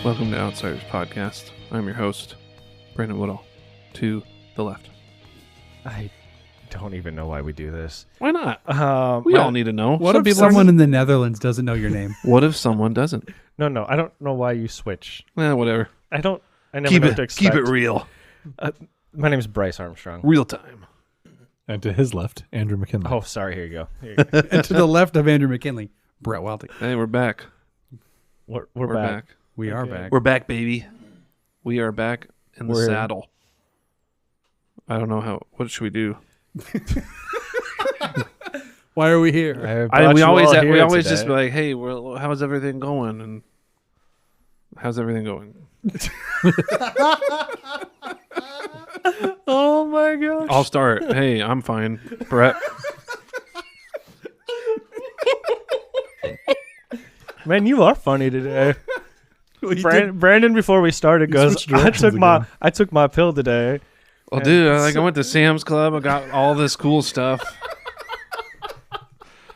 Welcome to Outsiders Podcast. I'm your host, Brandon Woodall. To the left. I don't even know why we do this. Why not? We all need to know. What if someone in the Netherlands doesn't know your name? What if someone doesn't? No, I don't know why you switch. Whatever. I never Keep know it, what to expect. keep it real. My name is Bryce Armstrong. Real time. And to his left, Andrew McKinley. Oh, sorry. Here you go. Here you go. And to the left of Andrew McKinley, Brett Welty. Hey, we're back. We're back. We are Okay. back. We're back, baby. We are back in the We're- saddle. I don't know how. What should we do? Why are we here? We always just be like, hey, how's everything going? And how's everything going? Oh my gosh. I'll start. Hey, I'm fine. Brett. Man, you are funny today. We did- Brandon, before we started, You goes, switched I directions took my pill today. Well, dude, I went to Sam's Club. I got all this cool stuff.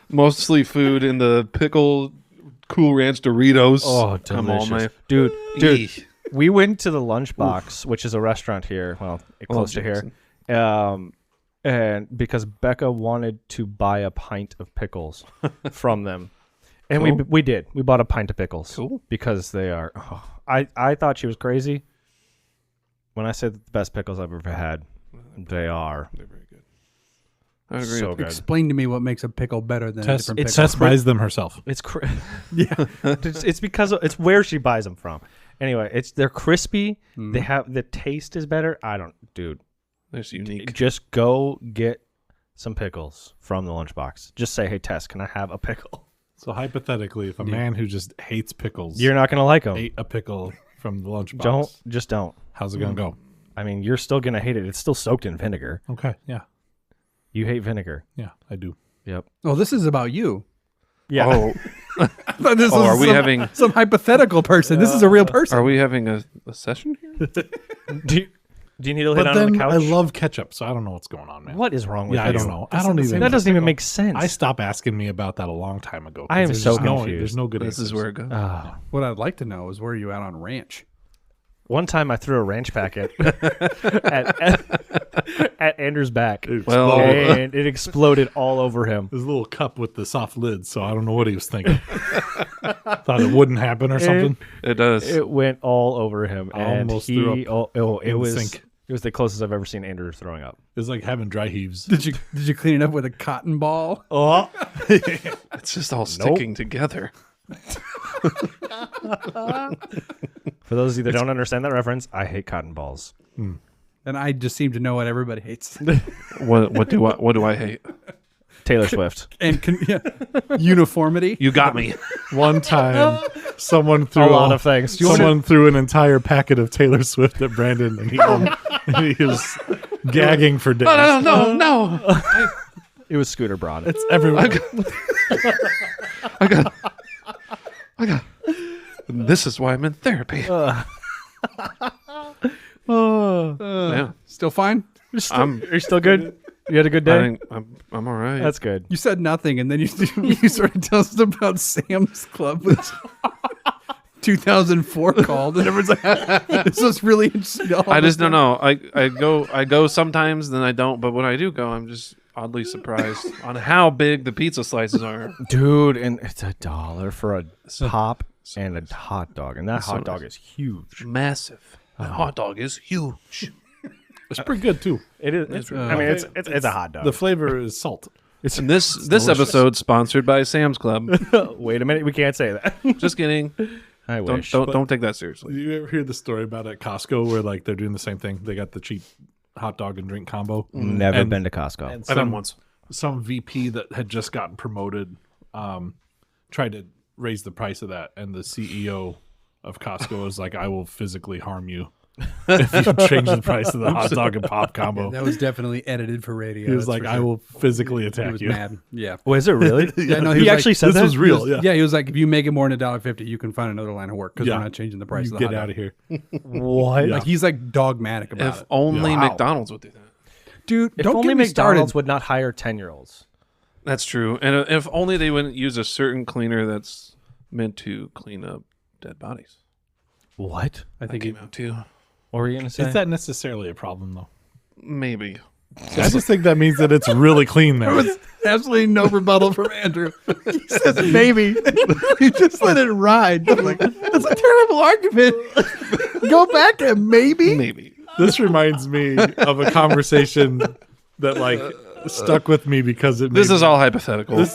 Mostly food in the pickle Cool Ranch Doritos. Oh, Come on, delicious. man. Dude, Eesh. we went to the Lunchbox, which is a restaurant here, close to here. And because Becca wanted to buy a pint of pickles from them. And Cool. we did. We bought a pint of pickles. Cool. Because they are I thought she was crazy. When I said the best pickles I've ever had, they are. They're very good. I agree. So with good. Explain to me what makes a pickle better than a Tess, different pickle. Tess buys them herself. It's it's because it's where she buys them from. Anyway, they're crispy. They have the taste is better. Dude, It's unique. just go get some pickles from the Lunchbox. Just say, "Hey Tess, can I have a pickle?" So hypothetically, if a man who just hates pickles You're not gonna like them. ate a pickle from the lunchbox, Don't. how's it gonna go? I mean, you're still gonna hate it. It's still soaked in vinegar. Okay, yeah, You hate vinegar. yeah, I do. Yep. Oh, this is about you. Yeah. Oh, I thought this was are we having some hypothetical person? This is a real person. are we having a session here? Do you need to lay But down on the then couch? I love ketchup, so I don't know what's going on, man. What is wrong with Yeah, you? I don't know. I don't even. That doesn't even make sense. I stopped asking me about that a long time ago. 'cause I am there's so just no- confused. There's no good This is answers. where it goes. What I'd like to know is where you at on ranch. One time I threw a ranch packet at Andrew's back. Well, And it exploded all over him. There's a little cup with the soft lid, so I don't know what he was thinking. Thought it wouldn't happen or something. it does. It went all over him. I And almost he, threw up it in the was sink. It was the closest I've ever seen Andrew throwing up. It's like having dry heaves. Did you clean it up with a cotton ball? Oh, It's just all sticking together. for those of you that don't understand that reference, I hate cotton balls. And I just seem to know what everybody hates. What do I hate? Taylor Swift. And uniformity. You got me. One time, someone A threw lot of things. Someone threw an entire packet of Taylor Swift at Brandon, and he was gagging for days. No. It was Scooter Braun. It's everywhere. I got. This is why I'm in therapy. Yeah. Still fine? You're still good? You had a good I day? think I'm all right. That's good. You said nothing, and then you sort of tell us about Sam's Club, which 2004 called, and everyone's like, "This was really interesting." I just don't know. I go sometimes, then I don't. But when I do go, I'm just oddly surprised on how big the pizza slices are. Dude, and it's $1 for a pop and a hot dog. And that hot dog is huge. Massive. That hot dog is huge. It's pretty good too. It is. I mean, it's a hot dog. The flavor is salt. And this episode sponsored by Sam's Club. Wait a minute. We can't say that. Just kidding. I wish. Don't take that seriously. You ever hear the story about at Costco where like they're doing the same thing? They got the cheap hot dog and drink combo. Never And- been to Costco. And I've been once. some VP that had just gotten promoted tried to raise the price of that, and the CEO of Costco was like, "I will physically harm you if you change the price of the hot dog and pop combo." That was definitely edited for radio. He was that's like, for "I sure. will physically He attack was you." mad. Yeah. Oh, is it really? Yeah, no, he was actually like, said This that? was real. Yeah, Yeah, he was like, if you make it more than $1.50, you can find another line of work because Yeah. we're not changing the price You of the get hot out dog. of here. What? Yeah. Like he's like dogmatic about If it. only Wow. McDonald's would do that. Dude, If don't only get me McDonald's started. would not hire 10-year-olds. That's true. And if only they wouldn't use a certain cleaner that's meant to clean up dead bodies. What? I think Came out too. What were you gonna say? Is that necessarily a problem, though? Maybe. I just think that means that it's really clean there. there was absolutely no rebuttal from Andrew. He says maybe. He just let it ride. I'm like, that's a terrible argument. Go back to maybe. Maybe. This reminds me of a conversation that like stuck with me because it. This made is all hypothetical.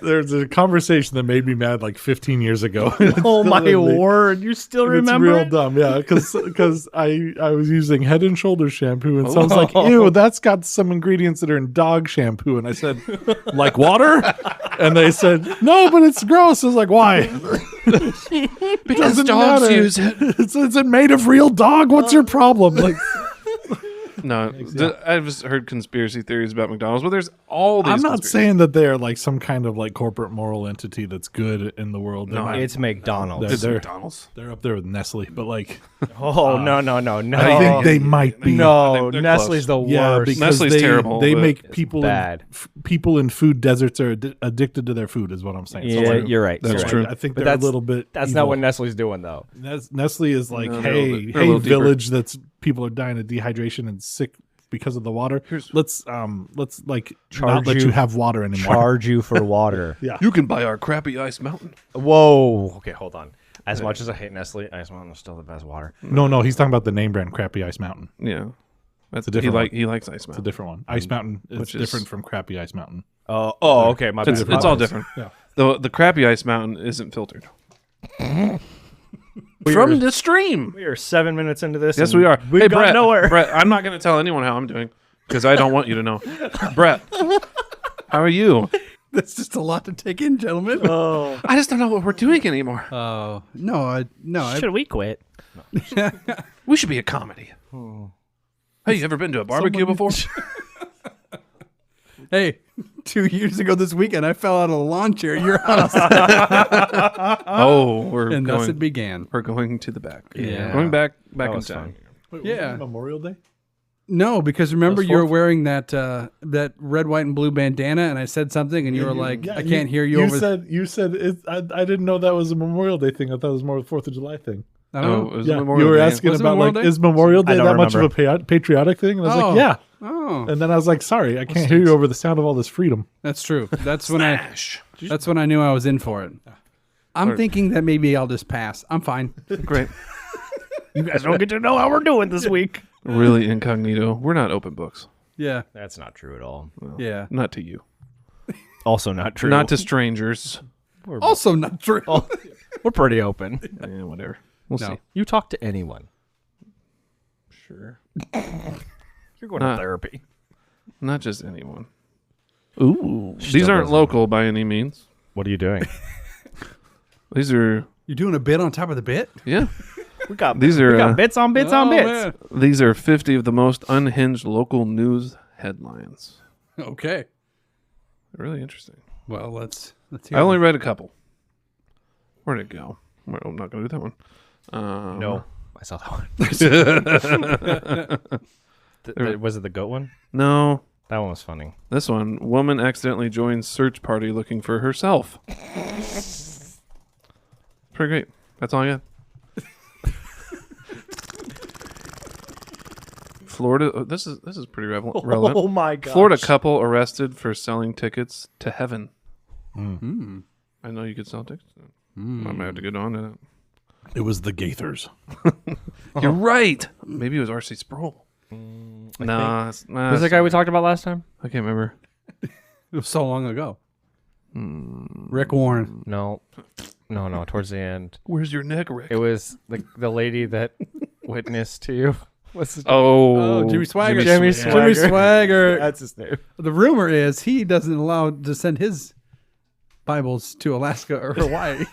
There's a conversation that made me mad like 15 years ago. Oh my Still in me. word! You still And remember? It's real it? dumb, yeah. Because I was using Head and Shoulders shampoo, and someone's like, "Ew, that's got some ingredients that are in dog shampoo." And I said, "Like water?" And they said, "No, but it's gross." I was like, "Why?" Because Doesn't dogs matter. use it. Is it made of real dog? What's your problem? Like, No, I've just heard conspiracy theories about McDonald's, but there's all these. I'm not conspiracies. saying that they're like some kind of like corporate moral entity that's good in the world. No, It's McDonald's. It's They're- McDonald's. They're up there with Nestle, but like, Oh no! I think they might be. No, They're Nestle's the Yeah, worst. because Nestle's terrible, They but make people bad. people in food deserts are addicted to their food, is what I'm saying. Yeah, like, you're right. That's you're right. true. I think But they're a that's- little bit. That's evil. not what Nestle's doing though. Nestle is like. No, they're a little Hey, bit- they're a little deeper. village that's people are dying of dehydration and sick because of the water. Let's like Charge not let you- you have water anymore. Charge you for water. Yeah. You can buy our crappy Ice Mountain. Whoa. Okay, hold on. As much as I hate Nestle, Ice Mountain is still the best water. No, he's talking about the name brand Crappy Ice Mountain. Yeah, that's a different one. He likes Ice It's a Mountain. different one. Ice Mountain is Which is- different from Crappy Ice Mountain. Oh, okay. My bad. It's all different. Yeah. The crappy Ice Mountain isn't filtered. We From are- the stream. We are 7 minutes into this. Yes, and we are. We've Hey, got Brett. nowhere. Brett, I'm not going to tell anyone how I'm doing because I don't want you to know. Brett, how are you? That's just a lot to take in, gentlemen. Oh, I just don't know what we're doing anymore. Oh no, should we quit? We should be a comedy. Hey, you ever been to a barbecue before? Hey, 2 years ago this weekend, I fell out of a lawn chair at your house, Oh, we're and thus going. it began. We're going to the back. Yeah. Going back That in was time. fun. Wait, Yeah. was it Memorial Day? No, because remember That's you were fourth? wearing that red, white, and blue bandana, and I said something, and you were like, Yeah, "I can't hear you." over You said it, I didn't know that was a Memorial Day thing. I thought it was more of a 4th of July thing. I don't Oh, know. it was Yeah, Memorial you were Day. asking Was it about Memorial like, Day? is Memorial Day I don't that much of remember. a patriotic thing? And I was Oh. like, yeah. Oh, And then I was like, sorry, I can't hear you over the sound of all this freedom. that's true. That's when Smash. That's when I knew I was in for it. I'm thinking that maybe I'll just pass. I'm fine. Great. You guys don't get to know how we're doing this week. Really incognito. We're not open books. Yeah, That's not true at all. yeah. Not to you. Also not true. Not to strangers. Also not true. We're pretty open. Yeah, whatever. We'll No. see. You talk to anyone. Sure. You're going Nah. to therapy. Not just anyone. Ooh. These Still aren't doesn't- local by any means. What are you doing? These are, You're doing a bit on top of the bit? yeah. We got These are bits on bits on Oh, bits. man. these are 50 of the most unhinged local news headlines. Okay. Really interesting. Well, let's hear. I only read a couple. Where'd it go? Well, I'm not going to do that one. No, I saw that one. Was it the goat one? No. That one was funny. This one, woman accidentally joins search party looking for herself. Pretty great. That's all I got. Florida. Oh, this is pretty relevant. Oh my god! Florida couple arrested for selling tickets to heaven. Hmm. I know you could sell tickets. I might have to get on to that. It was the Gaithers. You're right. Maybe it was R.C. Sproul. Nah, Was that guy we talked about last time? I can't remember. It was so long ago. Rick Warren. No. Towards the end, Where's your neck, Rick? it was the lady that witnessed to you. What's his Oh, Jimmy Swagger. Jimmy Jimmy Swagger. That's his name. The rumor is he doesn't allow to send his Bibles to Alaska or Hawaii.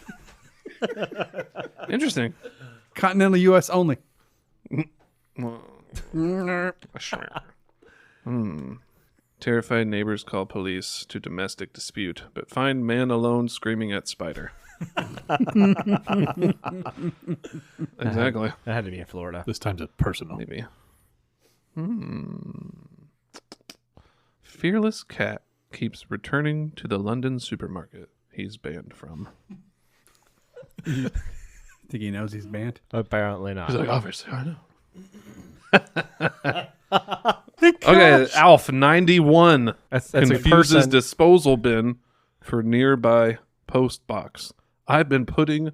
Interesting. Continental U.S. only. Terrified neighbors call police to domestic dispute, but find man alone screaming at spider. Exactly. That had to be in Florida. This time's it's personal. Maybe. Fearless cat keeps returning to the London supermarket he's banned from. Think he knows he's banned? Apparently not. He's like, obviously, I know. Okay, Alf 91 That's a confuses person. disposal bin for nearby post box. I've been posting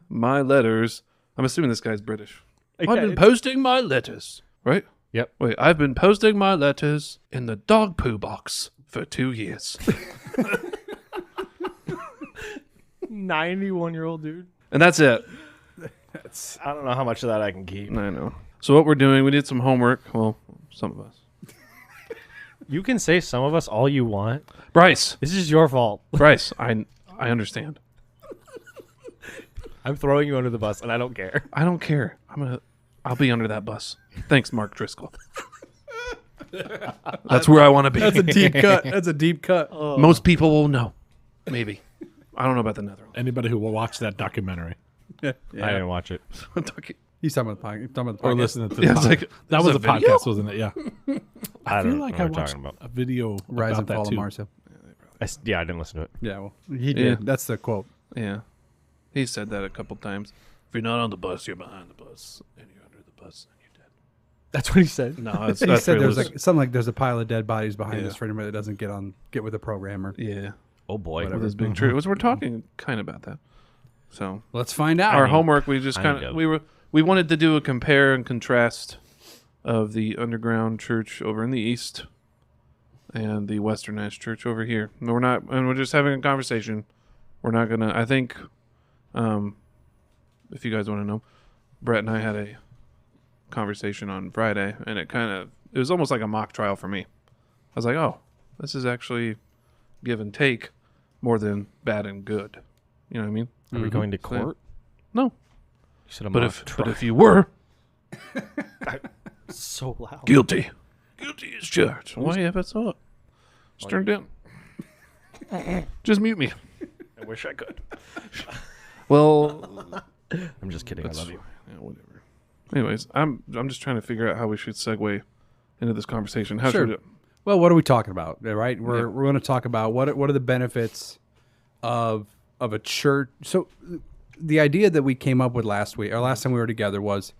my letters. I'm assuming this guy's British. I've been posting my letters, right? Yep. Wait, I've been posting my letters in the dog poo box for 2 years. 91-year-old dude. And that's it. I don't know how much of that I can keep. I know. So what we're doing, we did some homework. Well, some of us. You can say some of us all you want. Bryce. This is your fault. Bryce, I understand. I'm throwing you under the bus, and I don't care. I don't care. I'll be under that bus. Thanks, Mark Driscoll. That's where I want to be. That's a deep cut. That's a deep cut. Most people will know. Maybe. I don't know about the Netherlands. Anybody who will watch that documentary Yeah. I didn't watch it. He's talking about the podcast. Talking about the or podcast. listening to Yeah, the it's like, that was a video? podcast, wasn't it? Yeah. I feel don't like know I what you're watched talking about. a video Rise about and that Fall of too. Marcia. I didn't listen to it. Yeah, well, he did. Yeah. That's the quote. Yeah. He said that a couple times. If you're not on the bus, you're behind the bus. And you're under the bus, and you're dead. That's what he said. No, that's, He that's said there's realistic. like something like there's a pile of dead bodies behind Yeah. us for anybody that doesn't get with the programmer. Yeah. Oh boy. With his big tree. We're talking kind of about that. So Let's find out. our homework, we just kind kind of. of we wanted to do a compare and contrast of the underground church over in the east and the westernized church over here. And we're just having a conversation. We're not gonna. I think, if you guys want to know, Brett and I had a conversation on Friday, and it was almost like a mock trial for me. I was like, oh, this is actually give and take more than bad and good. You know what I mean? Are we going to court? No. You said a But mock if you were so loud. guilty as charged. Why have it up? It's turned down. Just mute me. I wish I could. Well, I'm just kidding. I love you. yeah, whatever. Anyways, I'm just trying to figure out how we should segue into this conversation. How Sure. should we do it? Well, what are we talking about? Right? We're going to talk about what are the benefits of a church. So the idea that we came up with last time we were together was,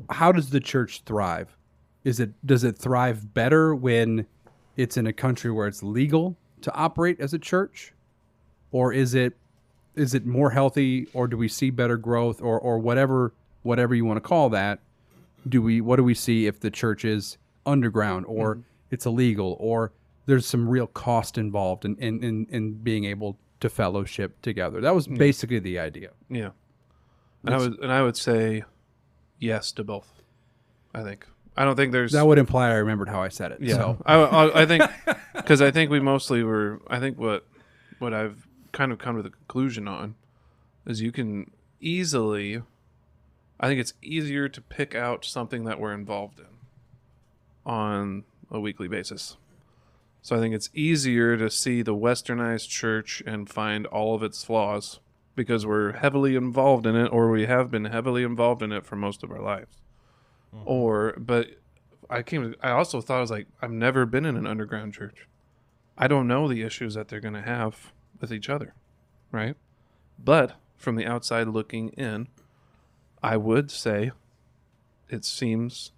how does the church thrive? Does it thrive better when it's in a country where it's legal to operate as a church, or is it more healthy, or do we see better growth, or whatever you want to call that? What do we see if the church is underground, or it's illegal, or there's some real cost involved in being able to fellowship together? That was basically the idea. Yeah. And I would say yes to both. I think. I don't think there's. That would imply I remembered how I said it. Yeah. So. I think because I think we mostly were. I think what I've kind of come to the conclusion on is you can easily. I think it's easier to pick out something that we're involved in on a weekly basis. So I think it's easier to see the westernized church and find all of its flaws because we're heavily involved in it, or we have been heavily involved in it for most of our lives. But I also thought, I was like, I've never been in an underground church. I don't know the issues that they're going to have with each other, right? But from the outside looking in, I would say it seems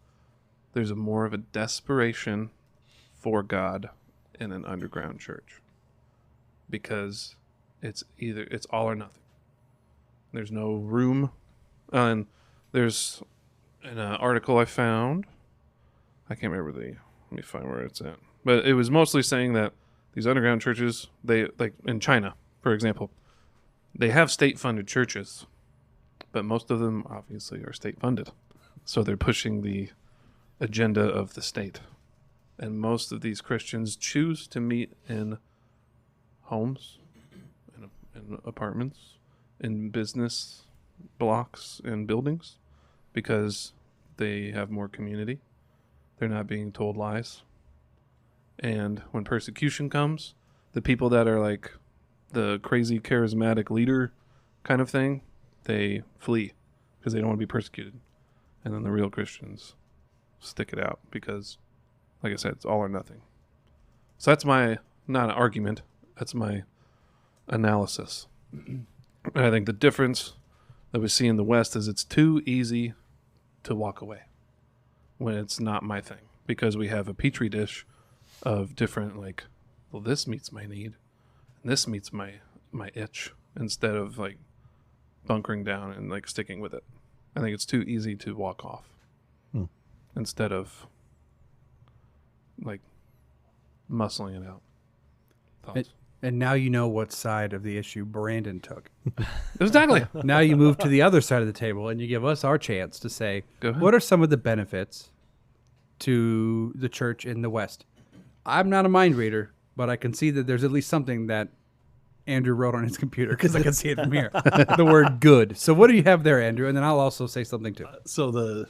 there's more of a desperation for God in an underground church because it's all or nothing. There's no room. And there's an article I found. I can't remember let me find where it's at. But it was mostly saying that these underground churches, they, like in China, for example, they have state-funded churches, but most of them obviously are state-funded. So they're pushing the agenda of the state. And most of these Christians choose to meet in homes, in apartments, in business blocks and buildings because they have more community. They're not being told lies. And when persecution comes, the people that are like the crazy charismatic leader kind of thing, they flee because they don't want to be persecuted. And then the real Christians stick it out because, like I said, it's all or nothing. So that's my, not an argument, that's my analysis. And I think the difference that we see in the West is it's too easy to walk away when it's not my thing, because we have a petri dish of different, like, well, this meets my need and this meets my itch, instead of like bunkering down and like sticking with it. I think it's too easy to walk off instead of like muscling it out. Thoughts? And now you know what side of the issue Brandon took. Exactly. Now you move to the other side of the table and you give us our chance to say, Go ahead. what are some of the benefits to the church in the West? I'm not a mind reader, but I can see that there's at least something that Andrew wrote on his computer, because I can see it from here. The word good. So what do you have there, Andrew? And then I'll also say something too. So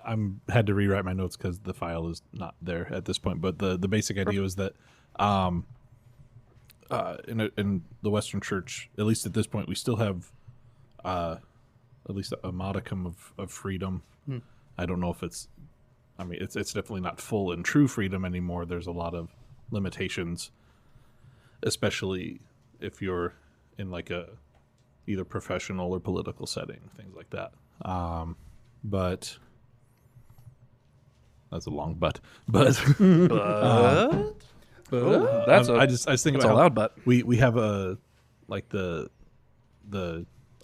I'm had to rewrite my notes because the file is not there at this point. But the basic idea was that in the Western Church, at least at this point, we still have at least a modicum of freedom. I don't know if it's definitely not full and true freedom anymore. There's a lot of limitations, especially if you're in like a either professional or political setting, things like that. But that's a long but. That's I was thinking that's about a loud but. we have a like the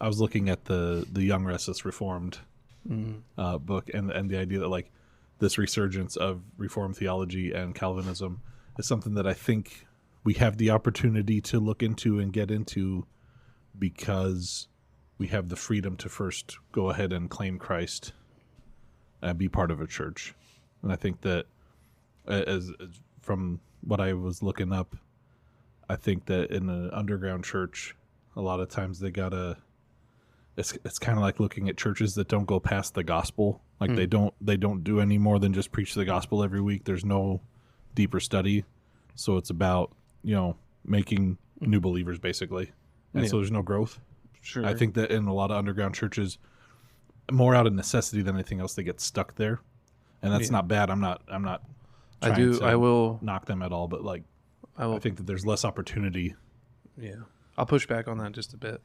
I was looking at the Young Restless Reformed book, and the idea that like this resurgence of Reformed theology and Calvinism is something that I think we have the opportunity to look into and get into, because we have the freedom to first go ahead and claim Christ and be part of a church. And I think that as from what I was looking up, I think that in an underground church, a lot of times they gotta, it's kind of like looking at churches that don't go past the gospel. Like they don't do any more than just preach the gospel every week. There's no deeper study. So it's about, making new believers basically. And so there's no growth. Sure. I think that in a lot of underground churches, more out of necessity than anything else, they get stuck there. And that's not bad. I'm not I will knock them at all, but like I think that there's less opportunity. Yeah. I'll push back on that just a bit.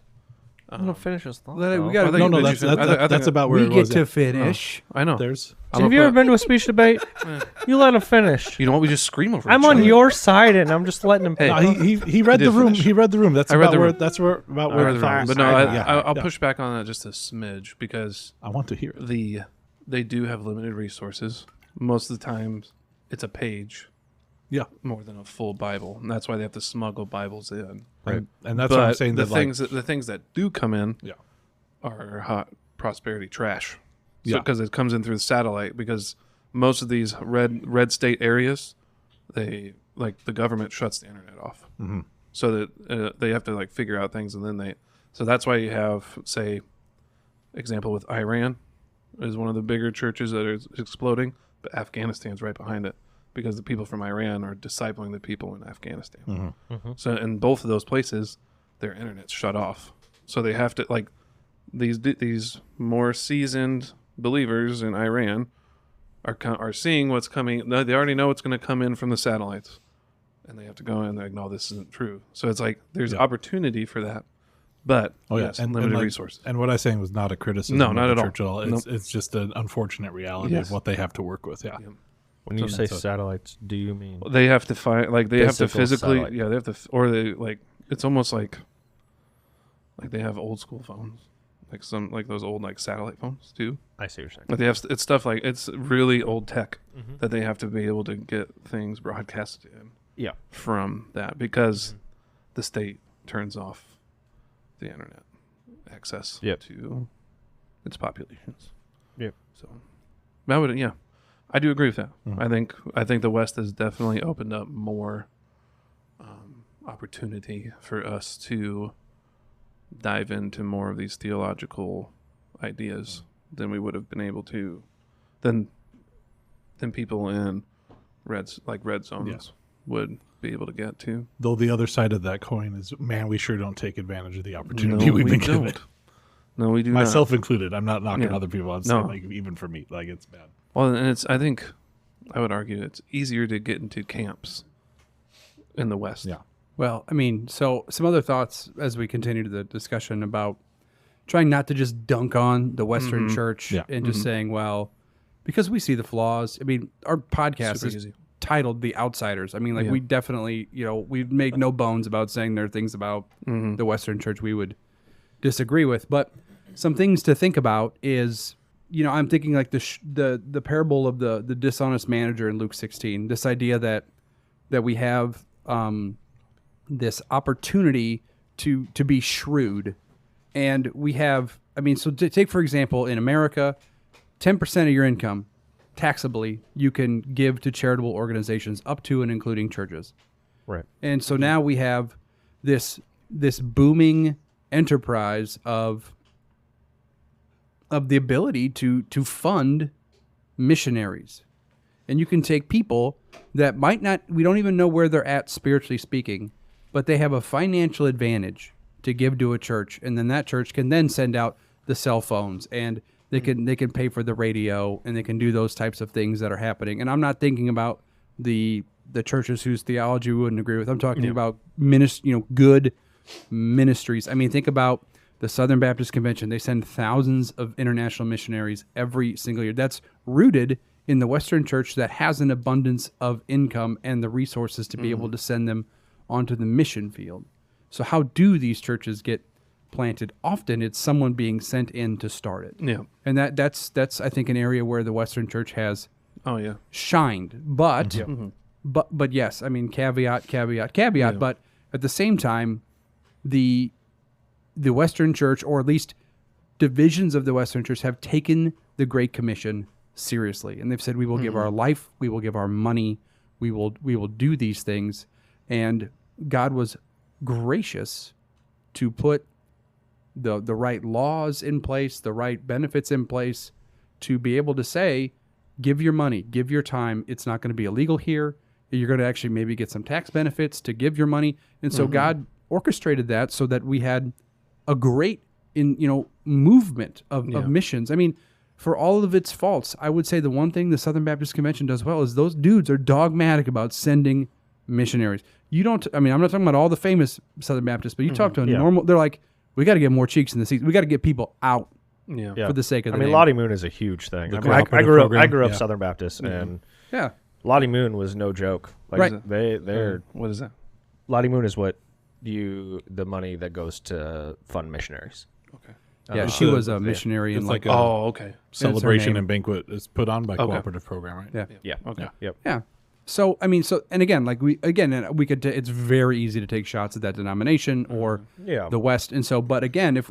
I'm gonna finish his thought. We though. gotta- I think- No, did you that's fin- I think about where We it get was. to At. finish. I know. There's Have you ever been to a speech debate? You let him finish. You know what? We just scream over I'm each on other. your side, and I'm just letting him. Hey. No, he read did the room. finish. He read the room. That's I read about the where room. that's where about I where read the the room. thoughts. But no, I'll Yeah. push back on that just a smidge, because I want to hear it. they do have limited resources. Most of the times, it's a page Yeah, more than a full Bible, and that's why they have to smuggle Bibles in. right. And that's but what I'm saying. the That the things that do come in yeah, are hot prosperity trash. Yeah. Because it comes in through the satellite. Because most of these red state areas, they like the government shuts the internet off, so that they have to like figure out things, and then so that's why you have, say, example with Iran is one of the bigger churches that is exploding, but Afghanistan's right behind it, because the people from Iran are discipling the people in Afghanistan. So in both of those places, their internet's shut off. So they have to, like, these more seasoned believers in Iran are seeing what's coming. They already know what's going to come in from the satellites, and they have to go in and they're like, no, this isn't true. So it's like there's opportunity for that, but yes, limited resources. And what I was saying was not a criticism. No, of not the at all. church at all. It's just an unfortunate reality Yes. of what they have to work with. Yeah. When you say so- satellites, do you mean? They have to find, like, they have to Physical physically, satellite. yeah, they have to, or they, like, it's almost like they have old school phones, like those old, like, satellite phones too. I see what you're saying. But they have, it's stuff like, it's really old tech that they have to be able to get things broadcasted in Yeah. from that, because the state turns off the internet access Yep. to its populations. Yep. So that would, yeah, I do agree with that. I think the West has definitely opened up more opportunity for us to dive into more of these theological ideas than we would have been able to, than people in red zones would be able to get to. Though the other side of that coin is, man, we sure don't take advantage of the opportunity we've been given. No, we do Myself included. I'm not knocking Yeah. other people. I'm No. saying, like, even for me, like, it's bad. Well, and I think I would argue it's easier to get into camps in the West. Yeah. Well, I mean, so some other thoughts as we continue to the discussion about trying not to just dunk on the Western church Yeah. and just saying, well, because we see the flaws. I mean, our podcast Super is easy. titled The Outsiders. I mean, like Yeah. we definitely, we make no bones about saying there are things about the Western church we would disagree with. But some things to think about is, I'm thinking like the parable of the dishonest manager in Luke 16. This idea that we have this opportunity to be shrewd, and we have. I mean, so to take for example, in America, 10% of your income, taxably, you can give to charitable organizations up to and including churches. Right. And so now we have this booming enterprise of the ability to fund missionaries. And you can take people that might not, we don't even know where they're at spiritually speaking, but they have a financial advantage to give to a church, and then that church can then send out the cell phones, and they can pay for the radio, and they can do those types of things that are happening. And I'm not thinking about the churches whose theology we wouldn't agree with. I'm talking about good ministries. I mean, think about the Southern Baptist Convention. They send thousands of international missionaries every single year. That's rooted in the Western church that has an abundance of income and the resources to be able to send them onto the mission field. So how do these churches get planted? Often it's someone being sent in to start it. Yeah. And that's I think an area where the Western church has Oh yeah. shined. But but yes, I mean caveat, but at the same time the Western church, or at least divisions of the Western church, have taken the Great Commission seriously, and they've said we will give our life, we will give our money, we will do these things. And God was gracious to put the right laws in place, the right benefits in place, to be able to say, give your money, give your time. It's not going to be illegal here. You're going to actually maybe get some tax benefits to give your money. And so God orchestrated that so that we had a great movement of missions. I mean, for all of its faults, I would say the one thing the Southern Baptist Convention does well is those dudes are dogmatic about sending missionaries. I'm not talking about all the famous Southern Baptists, but you talk to a normal, they're like, we got to get more cheeks in the seats. We got to get people out for the sake of the name. Lottie Moon is a huge thing. The I grew up program. Southern Baptist, and Yeah. Lottie Moon was no joke. Like, Right. They're What is that? Lottie Moon is what the money that goes to fund missionaries. Okay. Yeah, she was a missionary in It's like like a Oh, okay. celebration name. and banquet is put on by cooperative program, right? yeah. Yeah. Okay. Yep. Yeah. So and again, we could. It's very easy to take shots at that denomination or Yeah. the West, and so. But again, if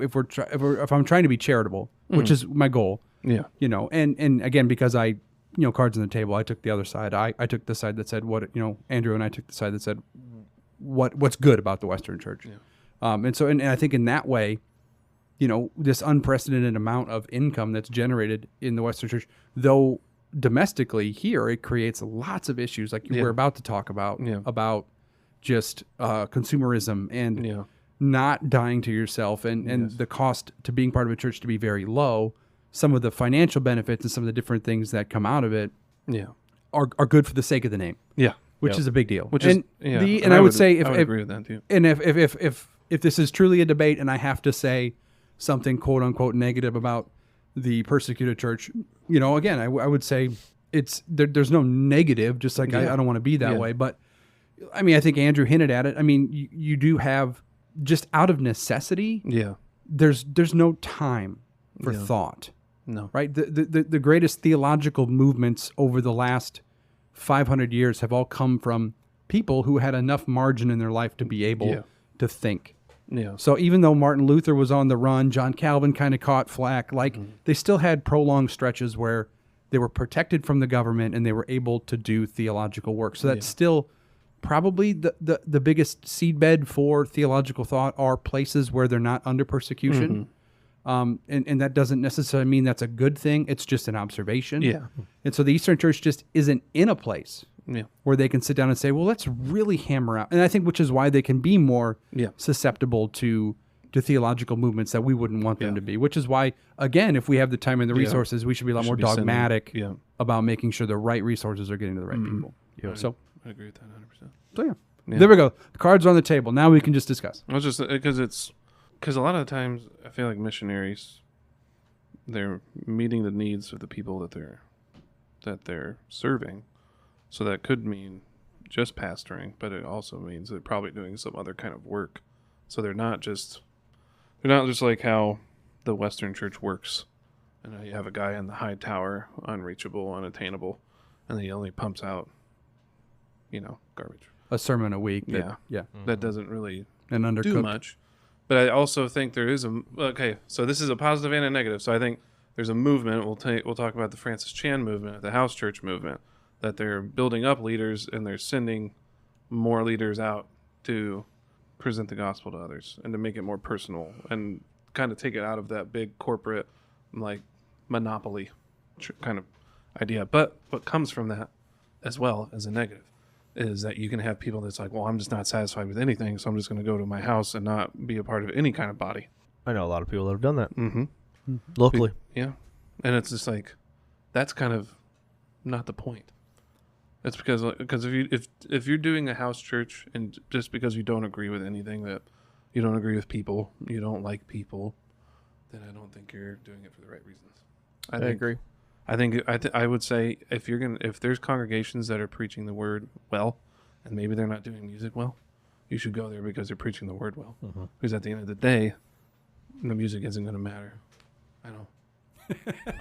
I'm trying to be charitable, which is my goal, Yeah. and again, because I, cards on the table, I took the other side. I took the side that said what, Andrew and I took the side that said what's good about the Western Church, and so and I think in that way, this unprecedented amount of income that's generated in the Western Church, though. Domestically here, it creates lots of issues like we're about to talk about, about just consumerism and not dying to yourself and the cost to being part of a church to be very low. Some of the financial benefits and some of the different things that come out of it are good for the sake of the name. Yeah. Which is a big deal. And I would say I would agree with that too. And if this is truly a debate and I have to say something quote unquote negative about the persecuted church, again, I would say it's there's no negative, just like I don't want to be that way. But I mean, I think Andrew hinted at it. I mean, you do have, just out of necessity, there's no time for thought. No. Right? The greatest theological movements over the last 500 years have all come from people who had enough margin in their life to be able to think. Yeah. So even though Martin Luther was on the run, John Calvin kind of caught flack, they still had prolonged stretches where they were protected from the government and they were able to do theological work. So that's still probably the biggest seedbed for theological thought, are places where they're not under persecution. And that doesn't necessarily mean that's a good thing. It's just an observation. Yeah. And so the Eastern Church just isn't in a place Yeah. where they can sit down and say, well, let's really hammer out. And I think which is why they can be more susceptible to theological movements that we wouldn't want them to be, which is why, again, if we have the time and the resources, we should be a lot more dogmatic about making sure the right resources are getting to the right people. Yeah. So I agree with that 100%. So yeah. Yeah. There we go. The cards are on the table. Now we can just discuss. Well, just because a lot of the times I feel like missionaries, they're meeting the needs of the people that they're serving. So that could mean just pastoring, but it also means they're probably doing some other kind of work. So they're not just like how the Western church works. And you have a guy in the high tower, unreachable, unattainable, and then he only pumps out, garbage. A sermon a week. Yeah. Mm-hmm. That doesn't really And undercooked. do much. But I also think there is so this is a positive and a negative. So I think there's a movement. We'll talk about the Francis Chan movement, the house church movement, that they're building up leaders and they're sending more leaders out to present the gospel to others and to make it more personal and kind of take it out of that big corporate like monopoly kind of idea. But what comes from that as well as a negative is that you can have people that's like, well, I'm just not satisfied with anything, so I'm just going to go to my house and not be a part of any kind of body. I know a lot of people that have done that Mm-hmm. locally. Yeah. And it's just like, that's kind of not the point. It's because if you're doing a house church and just because you don't agree with anything, that you don't agree with people, you don't like people, then I don't think you're doing it for the right reasons. I agree. I would say if there's congregations that are preaching the word well, and maybe they're not doing music well, you should go there because they're preaching the word well. Mm-hmm. Because at the end of the day, the music isn't going to matter. I know.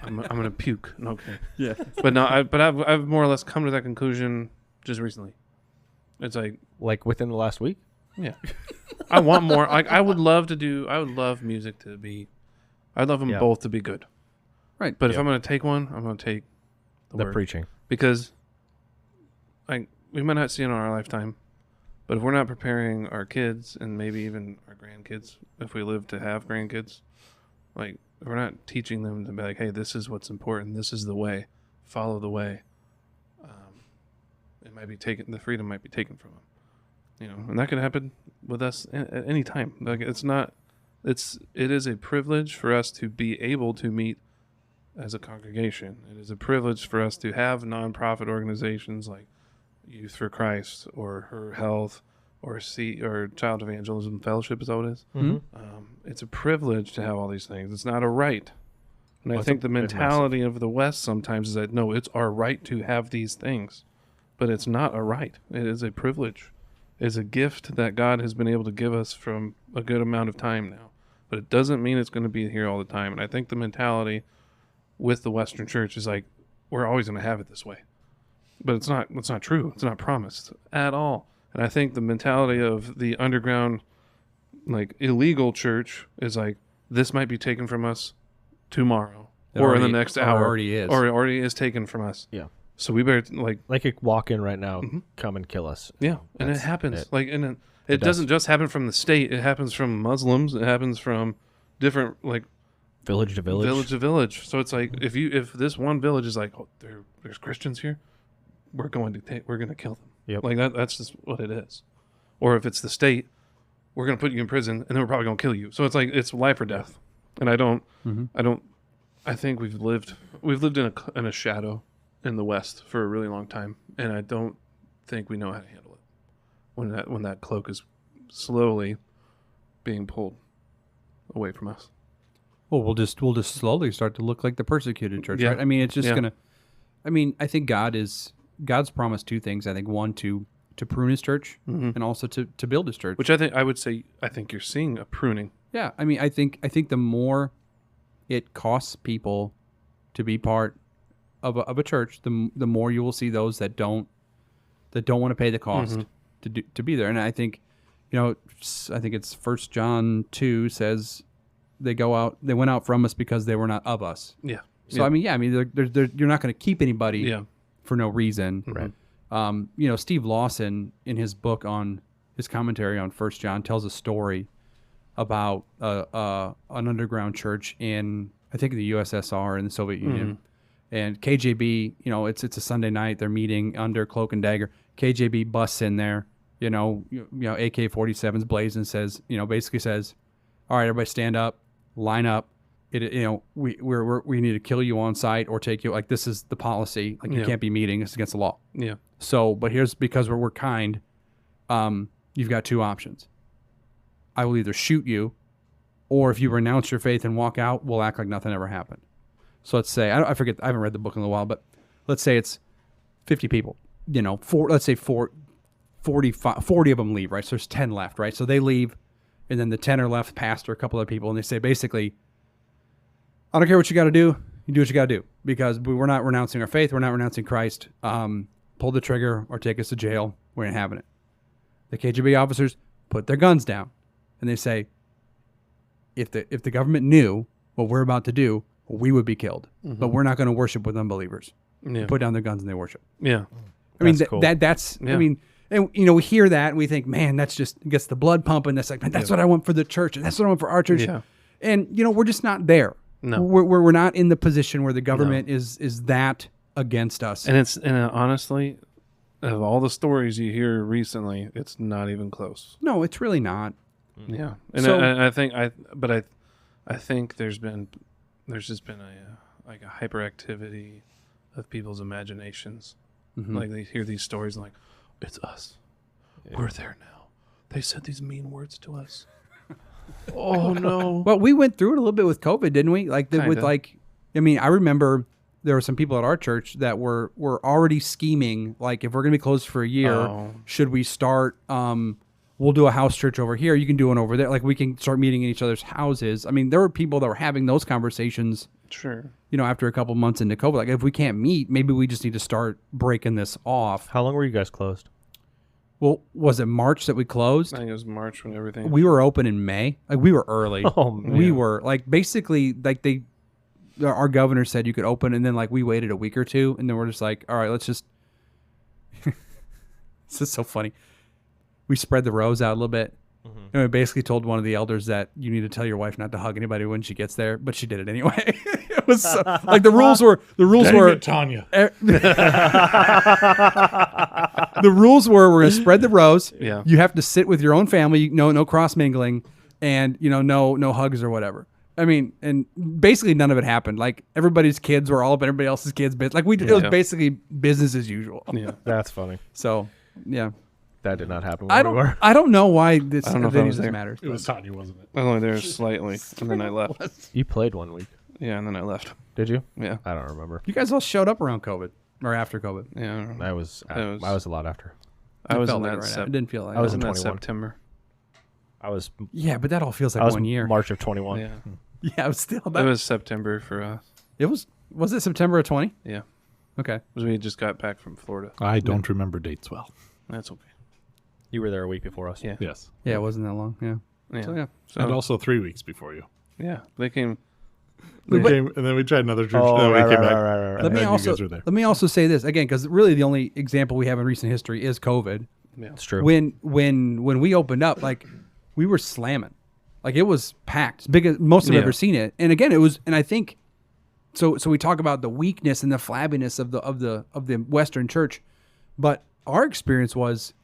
I'm going to puke. Okay. Yeah. But no, I've more or less come to that conclusion just recently. It's like within the last week. yeah, I want more. I would love music to be. I'd love them both to be good. Right. But if I'm going to take one, I'm going to take the word. Preaching. Because we might not see it in our lifetime, but if we're not preparing our kids and maybe even our grandkids, if we live to have grandkids, if we're not teaching them to be like, hey, this is what's important. This is the way. Follow the way. It might be taken. The freedom might be taken from them. And that could happen with us at any time. It is a privilege for us to be able to meet as a congregation. It is a privilege for us to have nonprofit organizations like Youth for Christ or Her Health or Child Evangelism Fellowship. Is that what it is? Mm-hmm. It's a privilege to have all these things. It's not a right. And I It's think the it's mentality of the West sometimes is that, no, it's our right to have these things. But it's not a right. It is a privilege. It's a gift that God has been able to give us from a good amount of time now. But it doesn't mean it's going to be here all the time. And I think the mentality with the Western church is like, we're always going to have it this way. But it's not true. It's not promised at all. And I think the mentality of the underground, illegal church is like, this might be taken from us tomorrow or in the next hour. Or it already is taken from us. Yeah. So we better They could walk in right now, come and kill us. Yeah. And it happens. It doesn't just happen from the state. It happens from Muslims. It happens from different village to village. So it's like if this one village is like, oh, there's Christians here, we're going to kill them. Yep. That's just what it is. Or if it's the state, we're going to put you in prison and then we're probably going to kill you. So it's life or death. And I think we've lived in a shadow in the West for a really long time, and I don't think we know how to handle it when that cloak is slowly being pulled away from us. Well, we'll just slowly start to look like the persecuted church, Yeah. right? I mean, it's just Yeah. gonna. I mean, I think God's promised two things. I think one to prune His church, and also to build His church. Which I think you're seeing a pruning. Yeah, I mean, I think the more it costs people to be part of a church, the more you will see those that don't want to pay the cost to be there. And I think, I think it's 1 John 2 says they went out from us because they were not of us. Yeah. So yeah. I mean, you're not going to keep anybody Yeah. for no reason. Right. Steve Lawson in his book on his commentary on 1 John tells a story about an underground church in, I think, the USSR in the Soviet Union. And KJB, it's a Sunday night. They're meeting under cloak and dagger. KJB busts in there, AK-47s blazing, says, basically says, all right, everybody stand up, line up. We need to kill you on site or take you. This is the policy. You can't be meeting. It's against the law. Yeah. So, but here's because we're kind. you've got two options. I will either shoot you, or if you renounce your faith and walk out, we'll act like nothing ever happened. So let's say, I forget, I haven't read the book in a while, but let's say it's 50 people. Let's say 40 of them leave, right? So there's 10 left, right? So they leave, and then the 10 are left, pastor, a couple of people, and they say basically, I don't care what you got to do. You do what you got to do, because we're not renouncing our faith. We're not renouncing Christ. Pull the trigger or take us to jail. We ain't having it. The KGB officers put their guns down, and they say, if the government knew what we're about to do, we would be killed. But we're not going to worship with unbelievers. Yeah. Put down their guns and they worship. Yeah. I mean, That's cool. that's, Yeah. I mean, and we hear that and we think, man, that's just gets the blood pumping. That's like, man, that's what I want for the church. And that's what I want for our church. Yeah. And, we're just not there. No. We're not in the position where the government is that against us. And honestly, of all the stories you hear recently, it's not even close. No, it's really not. Yeah. And So- I think there's just been a hyperactivity of people's imaginations. Like they hear these stories and like, it's us. Yeah. We're there now. They said these mean words to us. Oh no. Well, we went through it a little bit with COVID, didn't we? I remember there were some people at our church that were already scheming, like, if we're going to be closed for a year, should we start, we'll do a house church over here. You can do one over there. Like, we can start meeting in each other's houses. I mean, there were people that were having those conversations, Sure. After a couple months into COVID. Like, if we can't meet, maybe we just need to start breaking this off. How long were you guys closed? Well, was it March that we closed? I think it was March when everything. We were open in May. Like, we were early. Oh, man. We were, like, basically, like, our governor said you could open, and then, like, we waited a week or two, and then we're just like, all right, let's just this is so funny. We spread the rows out a little bit, and we basically told one of the elders that you need to tell your wife not to hug anybody when she gets there, but she did it anyway. It was so, like, the rules were Dang it, Tanya. the rules were, we're going to spread the rows. Yeah. You have to sit with your own family. No cross mingling, and no hugs or whatever. I mean, and basically none of it happened. Like, everybody's kids were all up everybody else's kids' bit. Like, it was basically business as usual. Yeah. That's funny. So, yeah. That did not happen where we were. I don't know why this I don't know if I any was of this there. matters. It was Tanya, wasn't it? I was only there slightly, and then I left. You played 1 week. Yeah, and then I left. Did you? Yeah. I don't remember. You guys all showed up around COVID or after COVID. Yeah. I don't know. I was a lot after. I was Felt in like that it right now. Sep- It didn't feel like I was it. in that 21. September. I was Yeah, but that all feels like 1 year. March of 21. Yeah. Yeah, it was still It that. was September for us. It was it September of 20? Yeah. Okay. Because we just got back from Florida. I don't remember dates well. That's okay. You were there a week before us. Yeah. Yes. Yeah, it wasn't that long. Yeah. Yeah. So, yeah. So, And also 3 weeks before you. yeah, they came. We came, and then we tried another church. Oh, and then we right, came right, back. right, right, right. Let me and also you guys were there. let me also say this again, because really the only example we have in recent history is COVID. Yeah. It's true. When we opened up, like, we were slamming, like, it was packed, as big as most have Yeah. ever seen it. And again, it was, and I think, so we talk about the weakness and the flabbiness of the Western church, but our experience was,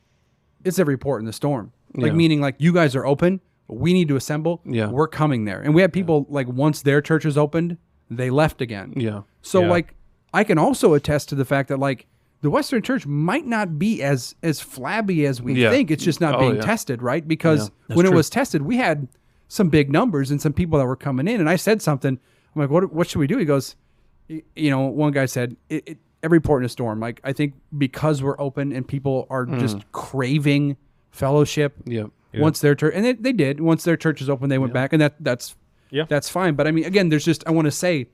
it's every port in the storm. Like, Yeah. meaning, like, you guys are open, we need to assemble. Yeah. We're coming there, and we had people like, once their churches opened, they left again. Yeah. So, Yeah. like, I can also attest to the fact that, like, the Western church might not be as flabby as we Yeah. think. It's just not Oh, being yeah. tested, right? Because That's when it true. was tested, we had some big numbers and some people that were coming in. And I said something. I'm like, what should we do? He goes, one guy said, every port in a storm. Like, I think because we're open and people are just craving fellowship. Yep. Once their church, and they did. Once their church is open, they went back, and that's fine. But I mean, again, there's just, I want to say,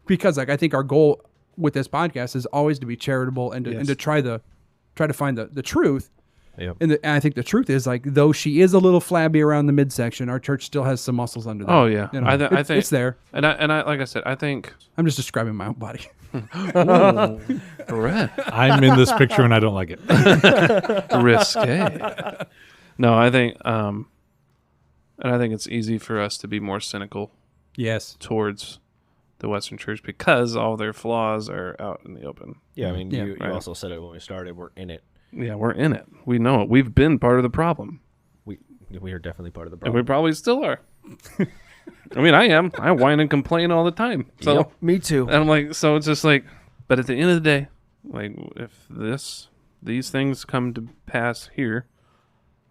because, like, I think our goal with this podcast is always to be charitable and to try to find the truth. Yep. And I think the truth is, like, though she is a little flabby around the midsection, our church still has some muscles under there. Oh yeah. You know, I it's, think it's there. And I like I said, I think. I'm just describing my own body. Brett. I'm in this picture and I don't like it. Risque. No, I think, and I think it's easy for us to be more cynical Yes. towards the Western Church because all their flaws are out in the open. Yeah, I mean, Yeah. you Right. also said it when we started. We're in it. Yeah, we're in it. We know it. We've been part of the problem, We are definitely part of the and problem. we probably still are. I mean, I am. I whine and complain all the time. So, Yep, me too. and I'm like, so it's just like, but at the end of the day, like, if these things come to pass here,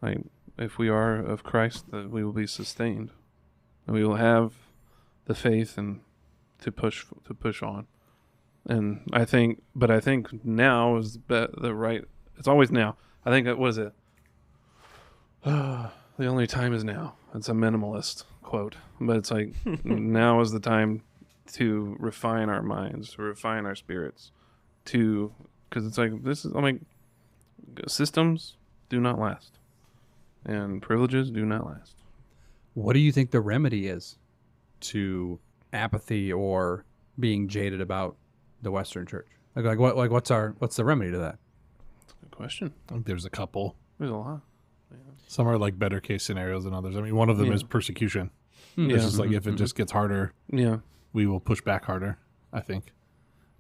Like, if we are of Christ, that we will be sustained, and we will have the faith and to push on. And I think now is the right. It's always now. I think what is it? The only time is now. It's a minimalist quote, but it's like now is the time to refine our minds, to refine our spirits, because it's like I'm like, systems do not last, and privileges do not last. What do you think the remedy is to apathy or being jaded about the Western Church? What's the remedy to that? That's a good question. I think there's a couple. There's a lot. Some are like better case scenarios than others. I mean, one of them is persecution. Yeah. It's just like if it just gets harder, Yeah. we will push back harder, I think,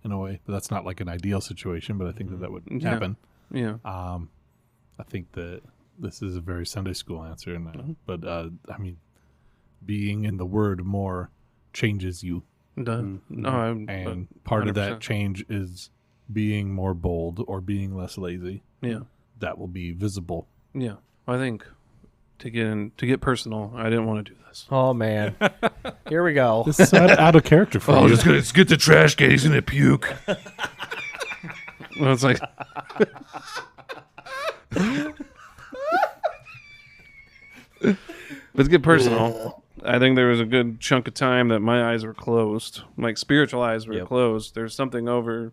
in a way. But that's not like an ideal situation, but I think that would happen. Yeah. I think that this is a very Sunday school answer, but I mean, being in the Word more changes you. Done. No, And part of 100%. that change is being more bold or being less lazy. Yeah. That will be visible. Yeah. I think to get personal, I didn't want to do this. Oh man, here we go. This is out of character for you. let's get the trash can. He's gonna puke. Well, it's like, let's get personal. I think there was a good chunk of time that my eyes were closed, like spiritual eyes were closed. There's something over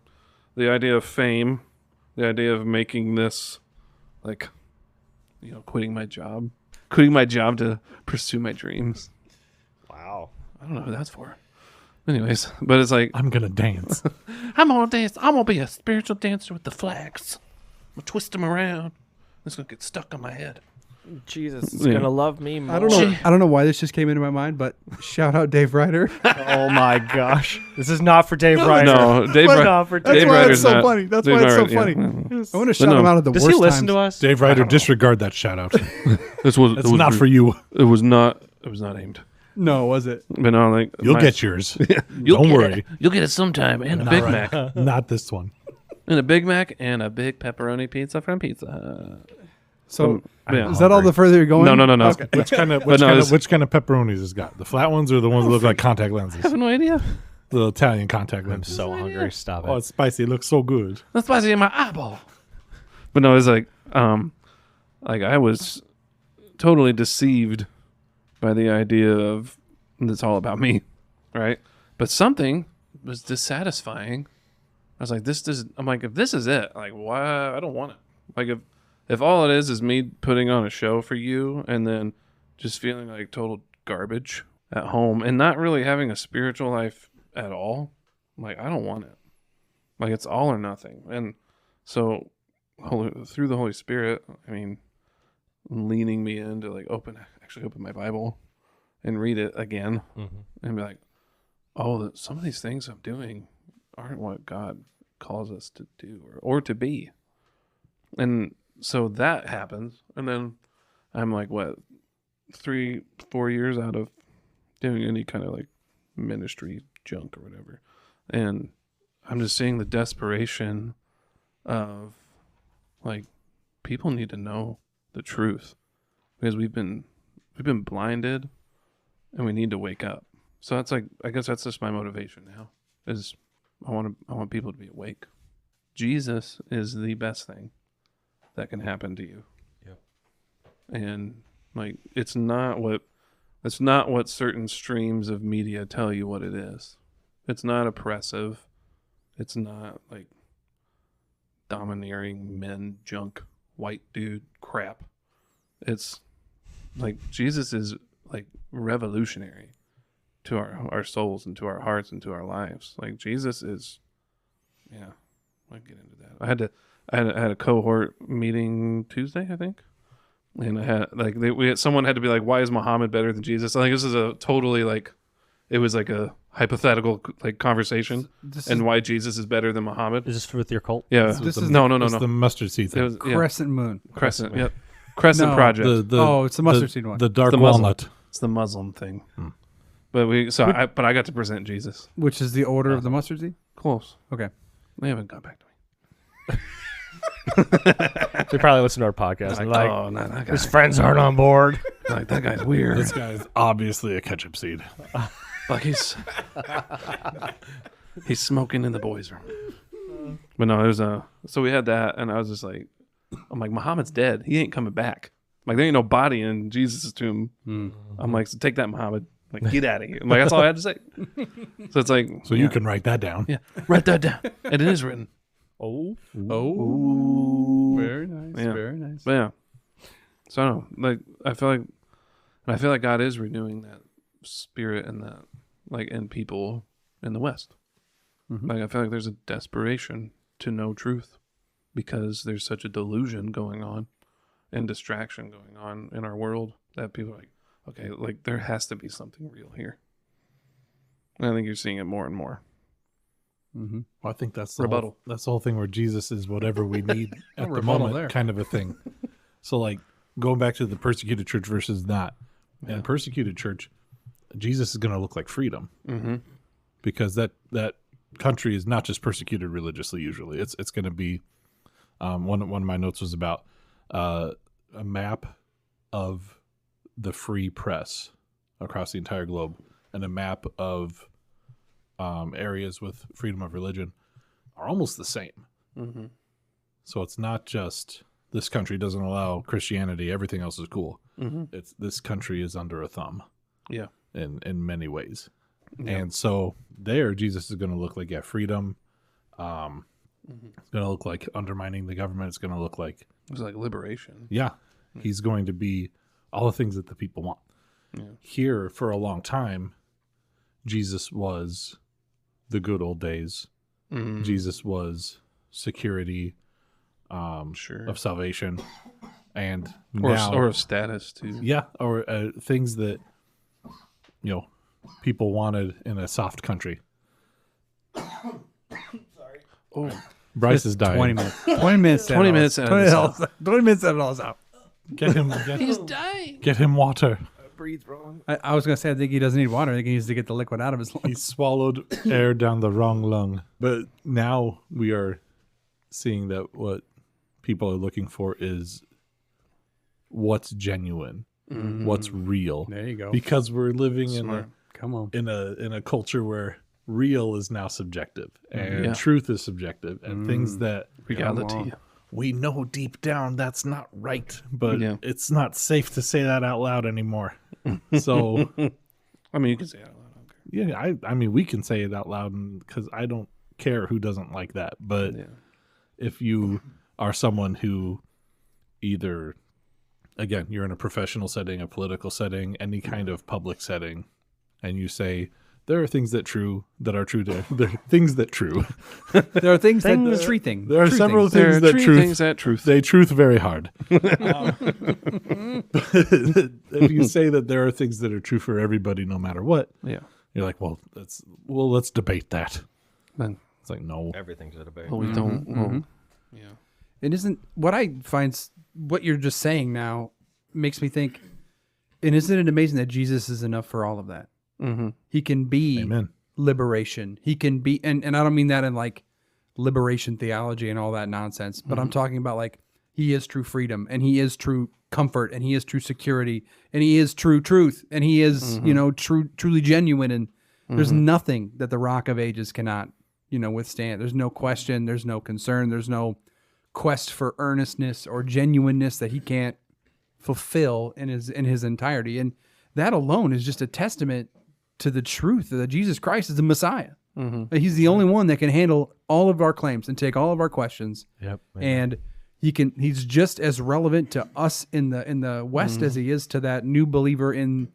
the idea of fame, the idea of making this, like, quitting my job to pursue my dreams. Wow. I don't know who that's for. Anyways, but it's like, I'm gonna dance. I'm gonna dance. I'm gonna be a spiritual dancer with the flags. I'm gonna twist them around. It's gonna get stuck on my head. Jesus is gonna love me more. I don't know why this just came into my mind, but shout out Dave Ryder. Oh my gosh, this is not for Dave Ryder. No, Dave But Ryder. not for That's Dave why Ryder. it's so funny. That's why it's so funny. Yeah. I want to shout him out at the Does worst he listen times. to us? Dave Ryder, disregard that shout out. This was. It's not for you. It was not. It was not aimed. No, was it? But no, like You'll get yours. You'll Don't get worry. it. You'll get it sometime. And a Big Mac. Not this one. And a Big Mac and a big pepperoni pizza from Pizza Hut. So Yeah. is that all the further you're going? No. Okay. Which kind of it's- which kind of pepperonis has got? The flat ones or the ones that look like contact I lenses? have no idea. The Italian contact I'm lenses. so hungry. Stop it. Oh, it's spicy. It looks so good. That's spicy in my eyeball. But no, it's like I was totally deceived by the idea of it's all about me, right? But something was dissatisfying. I was like, I'm like, if this is it, like, why? I don't want it. Like, if all it is me putting on a show for you and then just feeling like total garbage at home and not really having a spiritual life at all, I'm like, I don't want it. Like, it's all or nothing. And so through the Holy Spirit, I mean, leaning me in to actually open my Bible and read it again and be like, oh, some of these things I'm doing aren't what God calls us to do or to be. And so that happens. And then I'm like, 3-4 years out of doing any kind of like ministry junk or whatever. And I'm just seeing the desperation of like, people need to know the truth because we've been blinded and we need to wake up. So that's like, I guess that's just my motivation now is I want people to be awake. Jesus is the best thing that can happen to you. Yep. And like, it's not what certain streams of media tell you what it is. It's not oppressive. It's not like domineering men junk, white dude crap. It's like Jesus is like revolutionary to our souls and to our hearts and to our lives. Like Jesus is, yeah. I'll get into that. I had a cohort meeting Tuesday, I think, and I had someone had to be like, why is Muhammad better than Jesus? I think this is a totally like, it was like a hypothetical like conversation, and why Jesus is better than Muhammad. Is this with your cult? Yeah, This is no. It's the mustard seed It thing. was, yeah. Crescent Moon. Crescent, yep. Crescent No. Project. It's the mustard seed one. The dark The Muslim. walnut. It's the Muslim thing. But I got to present Jesus. Which is the order of the mustard seed? Close. Okay. They haven't got back to me. They probably listen to our podcast. And like, oh, not that guy. his friends aren't on board. Like, that guy's weird. This guy's obviously a ketchup seed. Like he's smoking in the boys' room. But no, there's so we had that, and I was just like, I'm like, Muhammad's dead. He ain't coming back. Like, there ain't no body in Jesus' tomb. I'm like, so take that, Muhammad. Like, get out of here. I'm like, that's all I had to say. So it's like, So you can write that down. yeah, write that down. And it is written. Oh, very nice, Yeah. very nice. But yeah. So I don't know. Like, I feel like God is renewing that spirit and that, like, in people in the West. Like, I feel like there's a desperation to know truth because there's such a delusion going on and distraction going on in our world that people are like, okay, like, there has to be something real here. And I think you're seeing it more and more. Well, I think that's the Rebuttal. That's the whole thing where Jesus is whatever we need at the rebuttal moment, there. kind of a thing. So, like, going back to the persecuted church versus not. In persecuted church, Jesus is going to look like freedom, because that country is not just persecuted religiously. Usually, it's going to be. One of my notes was about a map of the free press across the entire globe, and a map of areas with freedom of religion are almost the same. So it's not just this country doesn't allow Christianity, everything else is cool. It's this country is under a thumb. Yeah. In many ways. And so there Jesus is going to look like freedom. It's going to look like undermining the government. It's going to look like It's like liberation. he's going to be all the things that the people want. Here for a long time Jesus was the good old days. Jesus was security of salvation, and now, or of status too. or things that people wanted in a soft country. Oh, Bryce is dying. 20 minutes. 20 minutes. 20 minutes. 20 minutes and it all's out. Get him. He's dying. Get him water. breathe wrong. I was going to say, I think he doesn't need water. I think he needs to get the liquid out of his He lungs. swallowed air down the wrong lung. But now we are seeing that what people are looking for is what's genuine, what's real. There you go. Because we're living Come on. in a culture where real is now subjective and Yeah. truth is subjective, and things that Reality. we know deep down that's not right, but Yeah. it's not safe to say that out loud anymore. So I mean, you can say it out loud. I don't care. yeah, I mean, we can say it out loud because I don't care who doesn't like that. But Yeah. if you are someone who either, again, you're in a professional setting, a political setting, any kind of public setting, and you say, there are things that are true there are things that true. There are things that tree thing. There are true several things. There things are that three truth. things that truth. They truth very hard. If you say that there are things that are true for everybody, no matter what, Yeah. you're like, let's debate that. Then It's like, no, Everything's a debate. well, we don't. Well, yeah. It isn't what I find. What you're just saying now makes me think. And isn't it amazing that Jesus is enough for all of that? Mm-hmm. He can be amen. liberation. He can be, and I don't mean that in like liberation theology and all that nonsense, but I'm talking about like he is true freedom, and he is true comfort, and he is true security, and he is true truth, and he is truly genuine, and there's nothing that the Rock of Ages cannot withstand. There's no question, there's no concern, there's no quest for earnestness or genuineness that he can't fulfill in his entirety, and that alone is just a testament to the truth that Jesus Christ is the Messiah. That he's the only one that can handle all of our claims and take all of our questions. Yep. And he's just as relevant to us in the West as he is to that new believer in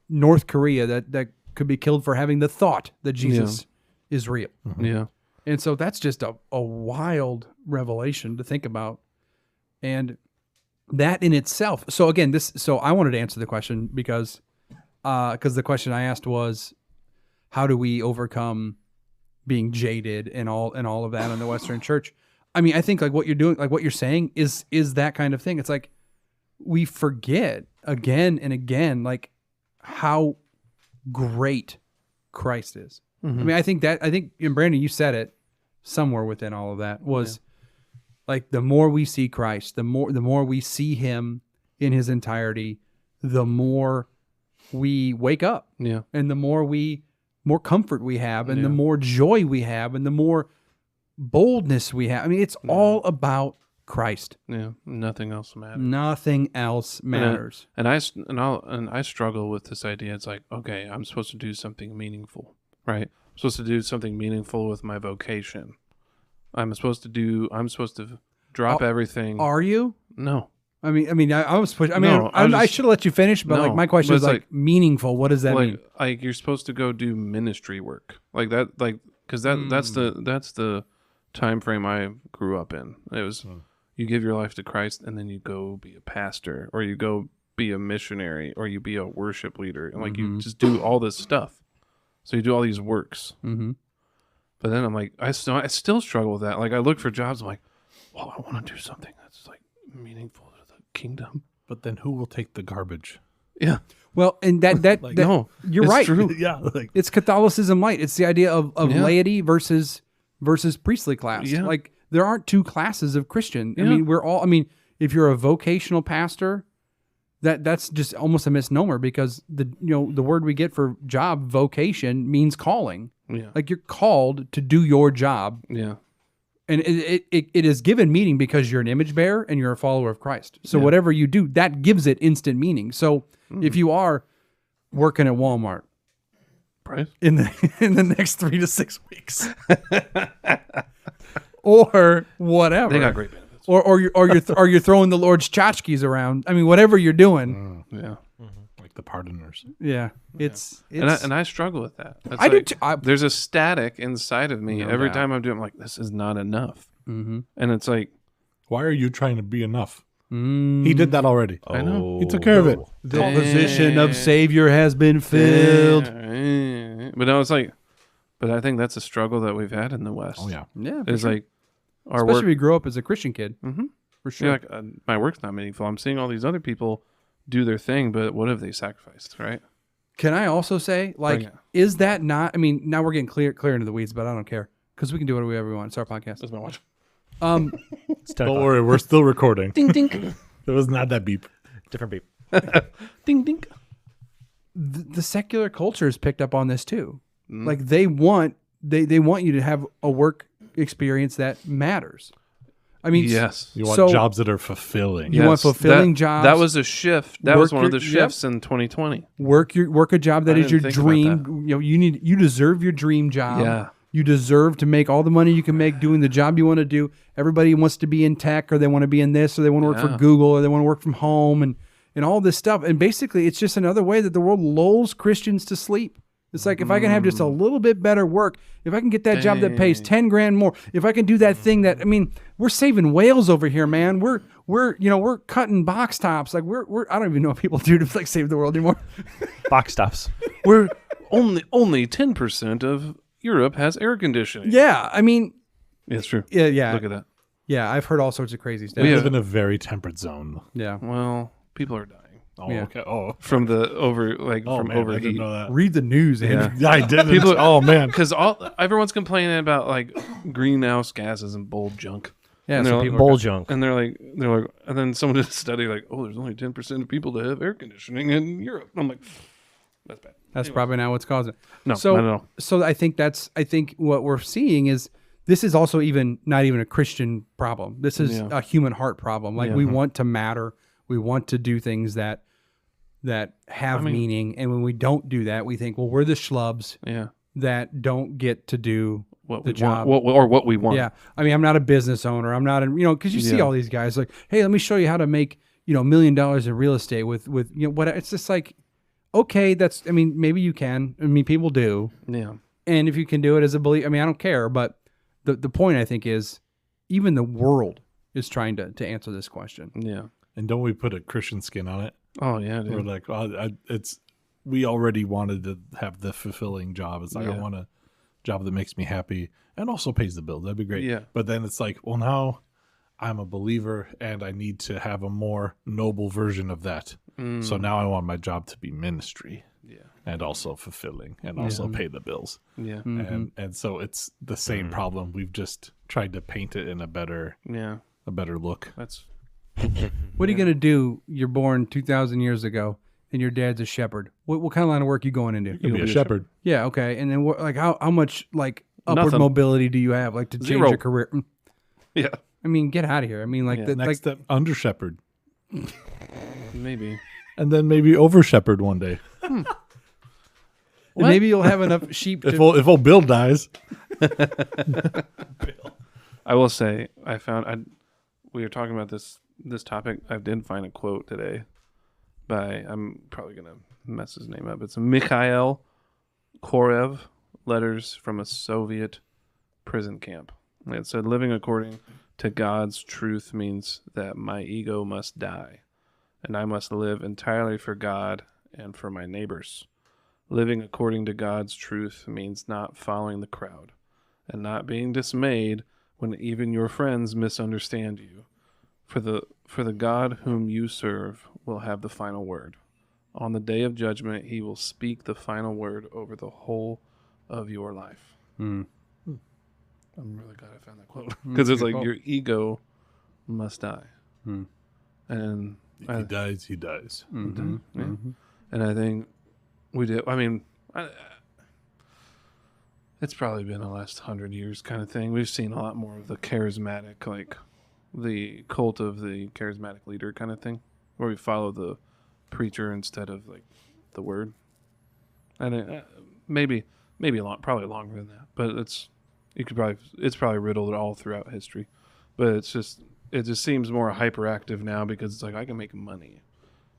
North Korea that could be killed for having the thought that Jesus is real. Yeah. And so that's just a wild revelation to think about. And that in itself. So again, I wanted to answer the question because the question I asked was, how do we overcome being jaded and all of that in the Western church? I mean, I think like what you're doing, like what you're saying is that kind of thing. It's like we forget again and again, like how great Christ is. I mean, I think and Brandon, you said it somewhere within all of that was Like the more we see Christ, the more we see him in his entirety, the more we wake up. Yeah. And the more comfort we have, and the more joy we have, and the more boldness we have. I mean, it's all about Christ. Yeah. Nothing else matters. Nothing else matters. And I struggle with this idea. It's like, okay, I'm supposed to do something meaningful, right? I'm supposed to do something meaningful with my vocation. I'm supposed to drop everything. Are you? No. I mean, I was pushing. I mean, No, I should have let you finish, but like my question is like meaningful. What does that mean? Like you're supposed to go do ministry work like that, like because that's the time frame I grew up in. It was you give your life to Christ and then you go be a pastor, or you go be a missionary, or you be a worship leader, and like you just do all this stuff. So you do all these works. Mm-hmm. But then I'm like, I still struggle with that. Like I look for jobs. I'm like, well, I want to do something that's like meaningful to the kingdom. But then who will take the garbage? Yeah. Well, and that No, you're it's right. true. Yeah, like It's Catholicism light. It's the idea of laity versus priestly class. Yeah. Like there aren't two classes of Christian. Yeah. I mean, I mean, if you're a vocational pastor, that's just almost a misnomer, because the word we get for job, vocation, means calling. Yeah. Like you're called to do your job. Yeah. And it is given meaning because you're an image bearer and you're a follower of Christ. So whatever you do, that gives it instant meaning. So if you are working at Walmart Right. in the next 3 to 6 weeks, or whatever, They got great benefits. or you're throwing the Lord's tchotchkes around. I mean, whatever you're doing, Yeah. like the pardoners. it's And I struggle with that. It's I do like, too. there's a static inside of me No every doubt. time I'm doing. I'm like, this is not enough. Mm-hmm. And it's like, Why are you trying to be enough? He did that already. I know. He took care of it. The position of Savior has been filled. But no, it's like, but I think that's a struggle that we've had in the West. Oh yeah. Yeah, for It's sure. like our Especially work. if you grow up as a Christian kid, for sure. You're like, my work's not meaningful. I'm seeing all these other people do their thing, but what have they sacrificed, right? Can I also say, like, Bring it. is that not? I mean, now we're getting clear into the weeds, but I don't care because we can do whatever we want. It's our podcast. That's my watch. It's 10 Don't o'clock. worry, we're still recording. Ding ding. There was not that beep. Different beep. Ding ding. The secular culture has picked up on this too. Like they want you to have a work experience that matters. I mean, Yes. You want So- jobs that are fulfilling. You want fulfilling that, jobs. That was a shift. That was Work one of the your- shifts in 2020. work a job that I is your didn't think about dream. You deserve your dream job. Yeah. You deserve to make all the money you can make doing the job you want to do. Everybody wants to be in tech, or they want to be in this, or they want to work for Yeah. Google, or they want to work from home, and all this stuff. And basically, it's just another way that the world lulls Christians to sleep. It's like, if I can have just a little bit better work, if I can get that job that pays 10 grand more, if I can do that thing that, I mean, we're saving whales over here, man. We're cutting box tops. Like we're I don't even know what people do to like save the world anymore. Box stops. We're only 10% of Europe has air conditioning. Yeah, I mean, Yeah, it's true. yeah. Look at that. Yeah, I've heard all sorts of crazy stuff. We We live have- in a very temperate zone. Yeah. Well, people are dying Oh, Yeah. okay. Oh, from the oh from man, I overheat. didn't know that. Read the news, Yeah. Andrew. Yeah, I didn't. People- oh man. Because everyone's complaining about like greenhouse gases and bold junk. Yeah, And so they're people Bull junk. And they're like, and then someone did a study like, oh, there's only 10% of people that have air conditioning in Europe. I'm like, that's bad. that's probably not what's causing it. No, So, not at all. so I think what we're seeing is this is also not even a Christian problem. This is Yeah. a human heart problem. Like Yeah. we want to matter. We want to do things that have meaning. And when we don't do that, we think, well, we're the schlubs Yeah. that don't get to do What the we job. want, what we want. Yeah. I mean, I'm not a business owner. I'm not, because you see Yeah. all these guys like, hey, let me show you how to make, $1 million in real estate with what it's just like, okay, maybe you can. I mean, people do. Yeah. And if you can do it as a believer, I mean, I don't care. But the point I think is even the world is trying to answer this question. Yeah. And don't we put a Christian skin on it? Oh yeah, dude. We're like, we already wanted to have the fulfilling job. It's like, I Yeah. want a job that makes me happy and also pays the bills. That'd be great. Yeah. But then it's like, well, now I'm a believer and I need to have a more noble version of that. So now I want my job to be ministry. Yeah. And also fulfilling and also pay the bills. Yeah. And so it's the same problem. We've just tried to paint it in a better Yeah. a better look. That's What are you gonna do? You're born 2,000 years ago, and your dad's a shepherd. What kind of line of work you going into? You can be a shepherd. Yeah, okay. And then what? Like how much like upward Nothing. mobility do you have? Like to change Zero. your career? yeah, I mean, get out of here. I mean, like Yeah. the, Next like step, under shepherd, maybe. and then maybe over shepherd one day. maybe you'll have enough sheep. If To, old Bill dies, I will say we were talking about this topic. I did find a quote today by, I'm probably gonna mess his name up. It's Mikhail Korev, letters from a Soviet prison camp. It said, living according to God's truth means that my ego must die, and I must live entirely for God and for my neighbors. Living according to God's truth means not following the crowd and not being dismayed when even your friends misunderstand you. For the God whom you serve will have the final word. On the day of judgment, he will speak the final word over the whole of your life. Hmm. I'm really glad I found that quote. Because it's like, your ego must die. Hmm. And if he dies, he dies. Mm-hmm. yeah. Mm-hmm. And I think we did. I mean, it's probably been the last 100 years kind of thing. We've seen a lot more of the charismatic, like the cult of the charismatic leader kind of thing, where we follow the preacher instead of like the word. And maybe probably longer than that, but it's probably riddled all throughout history. But it just seems more hyperactive now because it's like I can make money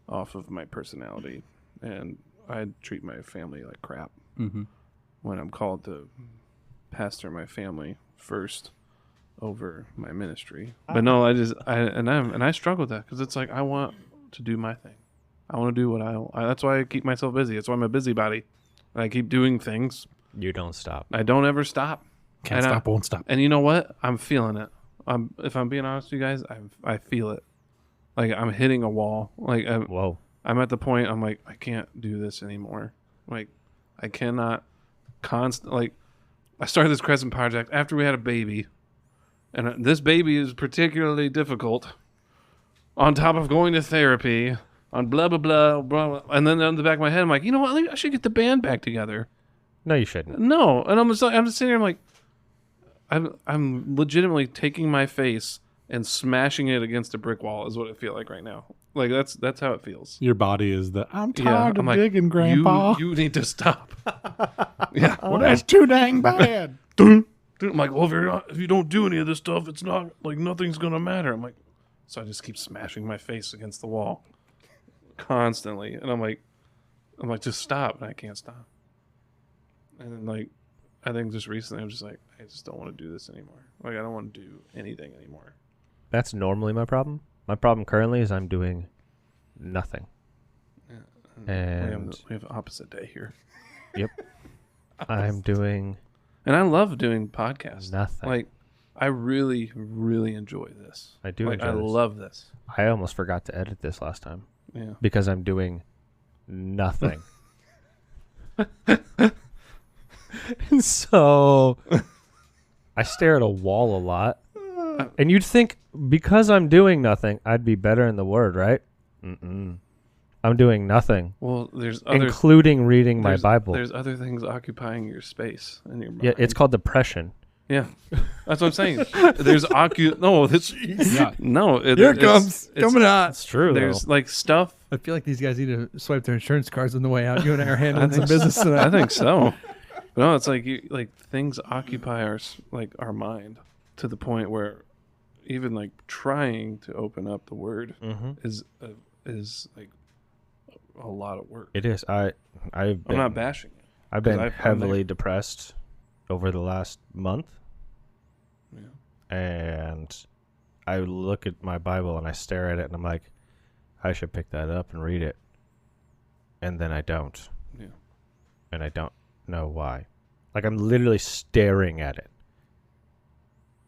off of my personality, and I treat my family like crap Mm-hmm. when I'm called to pastor my family first over my ministry. But no, I struggle with that because it's like I want to do my thing. I want to do what that's why I keep myself busy. That's why I'm a busybody. I keep doing things. You don't stop. I don't ever stop. Can't stop, won't stop. And you know what? I'm feeling it. If I'm being honest with you guys, I feel it. Like I'm hitting a wall. Like Whoa. I'm at the point I'm like, I can't do this anymore. Like I cannot like I started this Crescent Project after we had a baby, and this baby is particularly difficult on top of going to therapy on blah blah blah blah, and then on the back of my head I'm like, you know what, I should get the band back together. No, you shouldn't. No, and I'm just sitting there, I'm like, I'm legitimately taking my face and smashing it against a brick wall is what I feel like right now. Like that's how it feels. Your body is I'm Yeah, tired I'm of like, digging, Grandpa. You need to stop. Yeah, well, that's too dang bad. Dude, I'm like, well, if you don't do any of this stuff, it's not like nothing's gonna matter. I'm like, so I just keep smashing my face against the wall constantly, and I'm like, just stop, and I can't stop. And then like, I think just recently I'm just like, I just don't want to do this anymore. Like I don't want to do anything anymore. That's normally my problem. My problem currently is I'm doing nothing. Yeah, And we have opposite day here. Yep. I'm doing And I love doing podcasts. nothing. Like, I really, really enjoy this. I do Like, enjoy I this. love this. I almost forgot to edit this last time Yeah. because I'm doing nothing. So I stare at a wall a lot. And you'd think because I'm doing nothing, I'd be better in the word, right? Mm-mm. I'm doing nothing, Well, there's other including reading my there's- Bible. There's other things occupying your space in your mind. Yeah, it's called depression. Yeah, that's what I'm saying. There's no. This Yeah. no. Here it comes. Coming out. That's true. There's like stuff. I feel like these guys need to swipe their insurance cards on the way out. You and I are I handling some think business tonight. I think so. But no, it's like things occupy our mind to the point where even like trying to open up the word Mm-hmm. is like a lot of work. It is. I'm I'm not bashing it. I've been 'cause I've been heavily depressed over the last month, Yeah. and I look at my Bible and I stare at it and I'm like, I should pick that up and read it, and then I don't. Yeah. And I don't know why. Like I'm literally staring at it,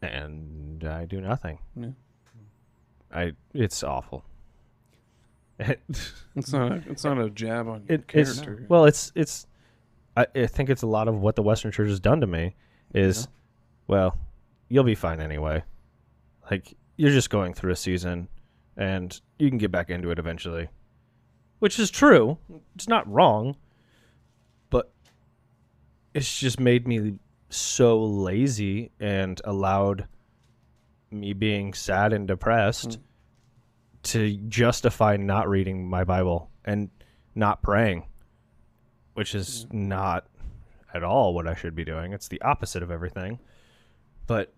and I do nothing. Yeah. It's awful. It's not a jab on your It's character. well, I think it's a lot of what the Western Church has done to me is, well, you'll be fine anyway. Like you're just going through a season, and you can get back into it eventually, which is true. It's not wrong, but it's just made me so lazy and allowed me being sad and depressed to justify not reading my Bible and not praying, which is not at all what I should be doing. It's the opposite of everything. But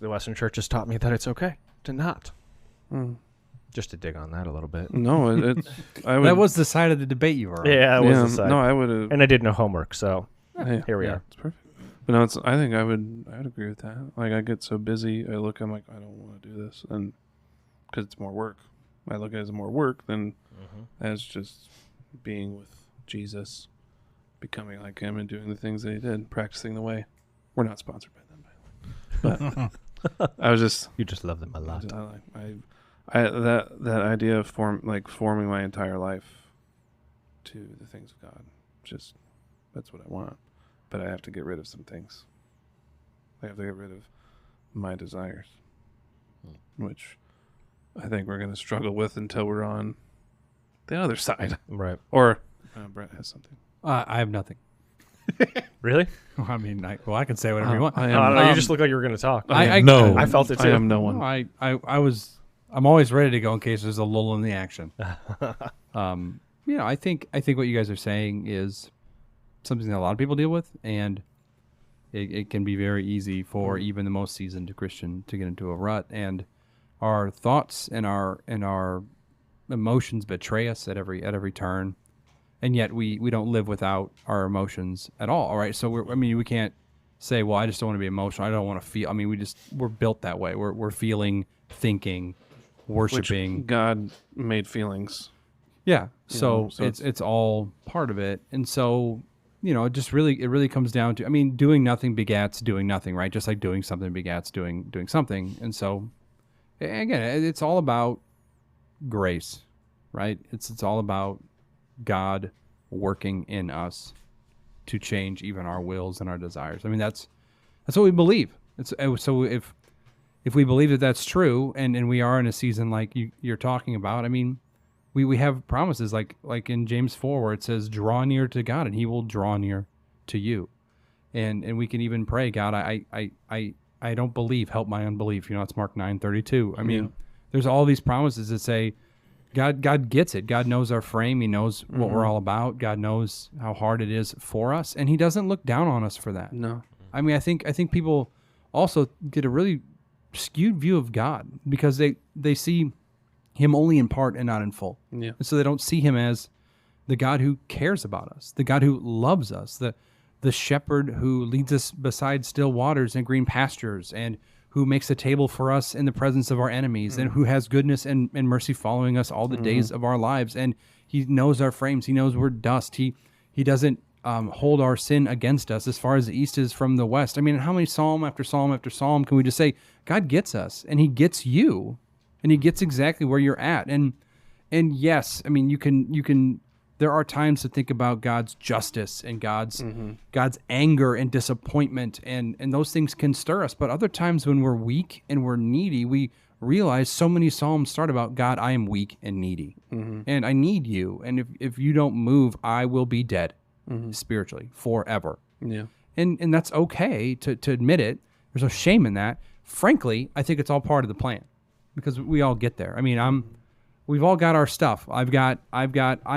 the Western Church has taught me that it's okay to not. Just to dig on that a little bit. No, that was the side of the debate you were on. Yeah, that was the side. No, I would have. And I did no homework, so here we are. It's perfect. But no, I think I would agree with that. Like, I get so busy, I'm like, I don't want to do this, and because it's more work. I look at it as more work than as just being with Jesus, becoming like him, and doing the things that he did, practicing the way. We're not sponsored by them, by the way. But I was just, You just love them a lot. that idea of forming my entire life to the things of God. Just that's what I want. But I have to get rid of some things. I have to get rid of my desires, which I think we're going to struggle with until we're on the other side. Right. Or Brett has something. I have nothing. Really? I mean, I can say whatever you want. I don't know. You just look like you were going to talk. I felt it too. I am no one. No, I'm always ready to go in case there's a lull in the action. I think what you guys are saying is something that a lot of people deal with, and it can be very easy for even the most seasoned Christian to get into a rut, and our thoughts and our emotions betray us at every turn, and yet we don't live without our emotions at all right? So we can't say, well, I just don't want to be emotional, I don't want to feel. I mean, we're built that way. We're feeling, thinking, worshiping. Which God made feelings. Yeah. So it's all part of it. And so, it really comes down to, doing nothing begats doing nothing, right? Just like doing something begats doing something. And so, again, it's all about grace, right? It's all about God working in us to change even our wills and our desires. That's what we believe. So if we believe that that's true, and we are in a season like you're talking about, we have promises like in James 4 where it says, draw near to God and he will draw near to you. And we can even pray, God, I don't believe, help my unbelief. It's Mark 9:32. There's all these promises that say God gets it. God knows our frame. He knows what we're all about. God knows how hard it is for us, and he doesn't look down on us for that. No. I think people also get a really skewed view of God because they see him only in part and not in full. Yeah. And so they don't see him as the God who cares about us, the God who loves us, the shepherd who leads us beside still waters and green pastures, and who makes a table for us in the presence of our enemies, and who has goodness and mercy following us all the days of our lives. And he knows our frames. He knows we're dust. He doesn't hold our sin against us as far as the east is from the west. How many psalm after psalm after psalm can we just say, God gets us, and he gets you, and he gets exactly where you're at. And yes, you can there are times to think about God's justice and God's anger and disappointment, and those things can stir us. But other times when we're weak and we're needy, we realize so many psalms start about, God, I am weak and needy, and I need you. And if you don't move, I will be dead spiritually forever. Yeah. And that's okay to admit it. There's no shame in that. Frankly, I think it's all part of the plan, because we all get there. We've all got our stuff. I've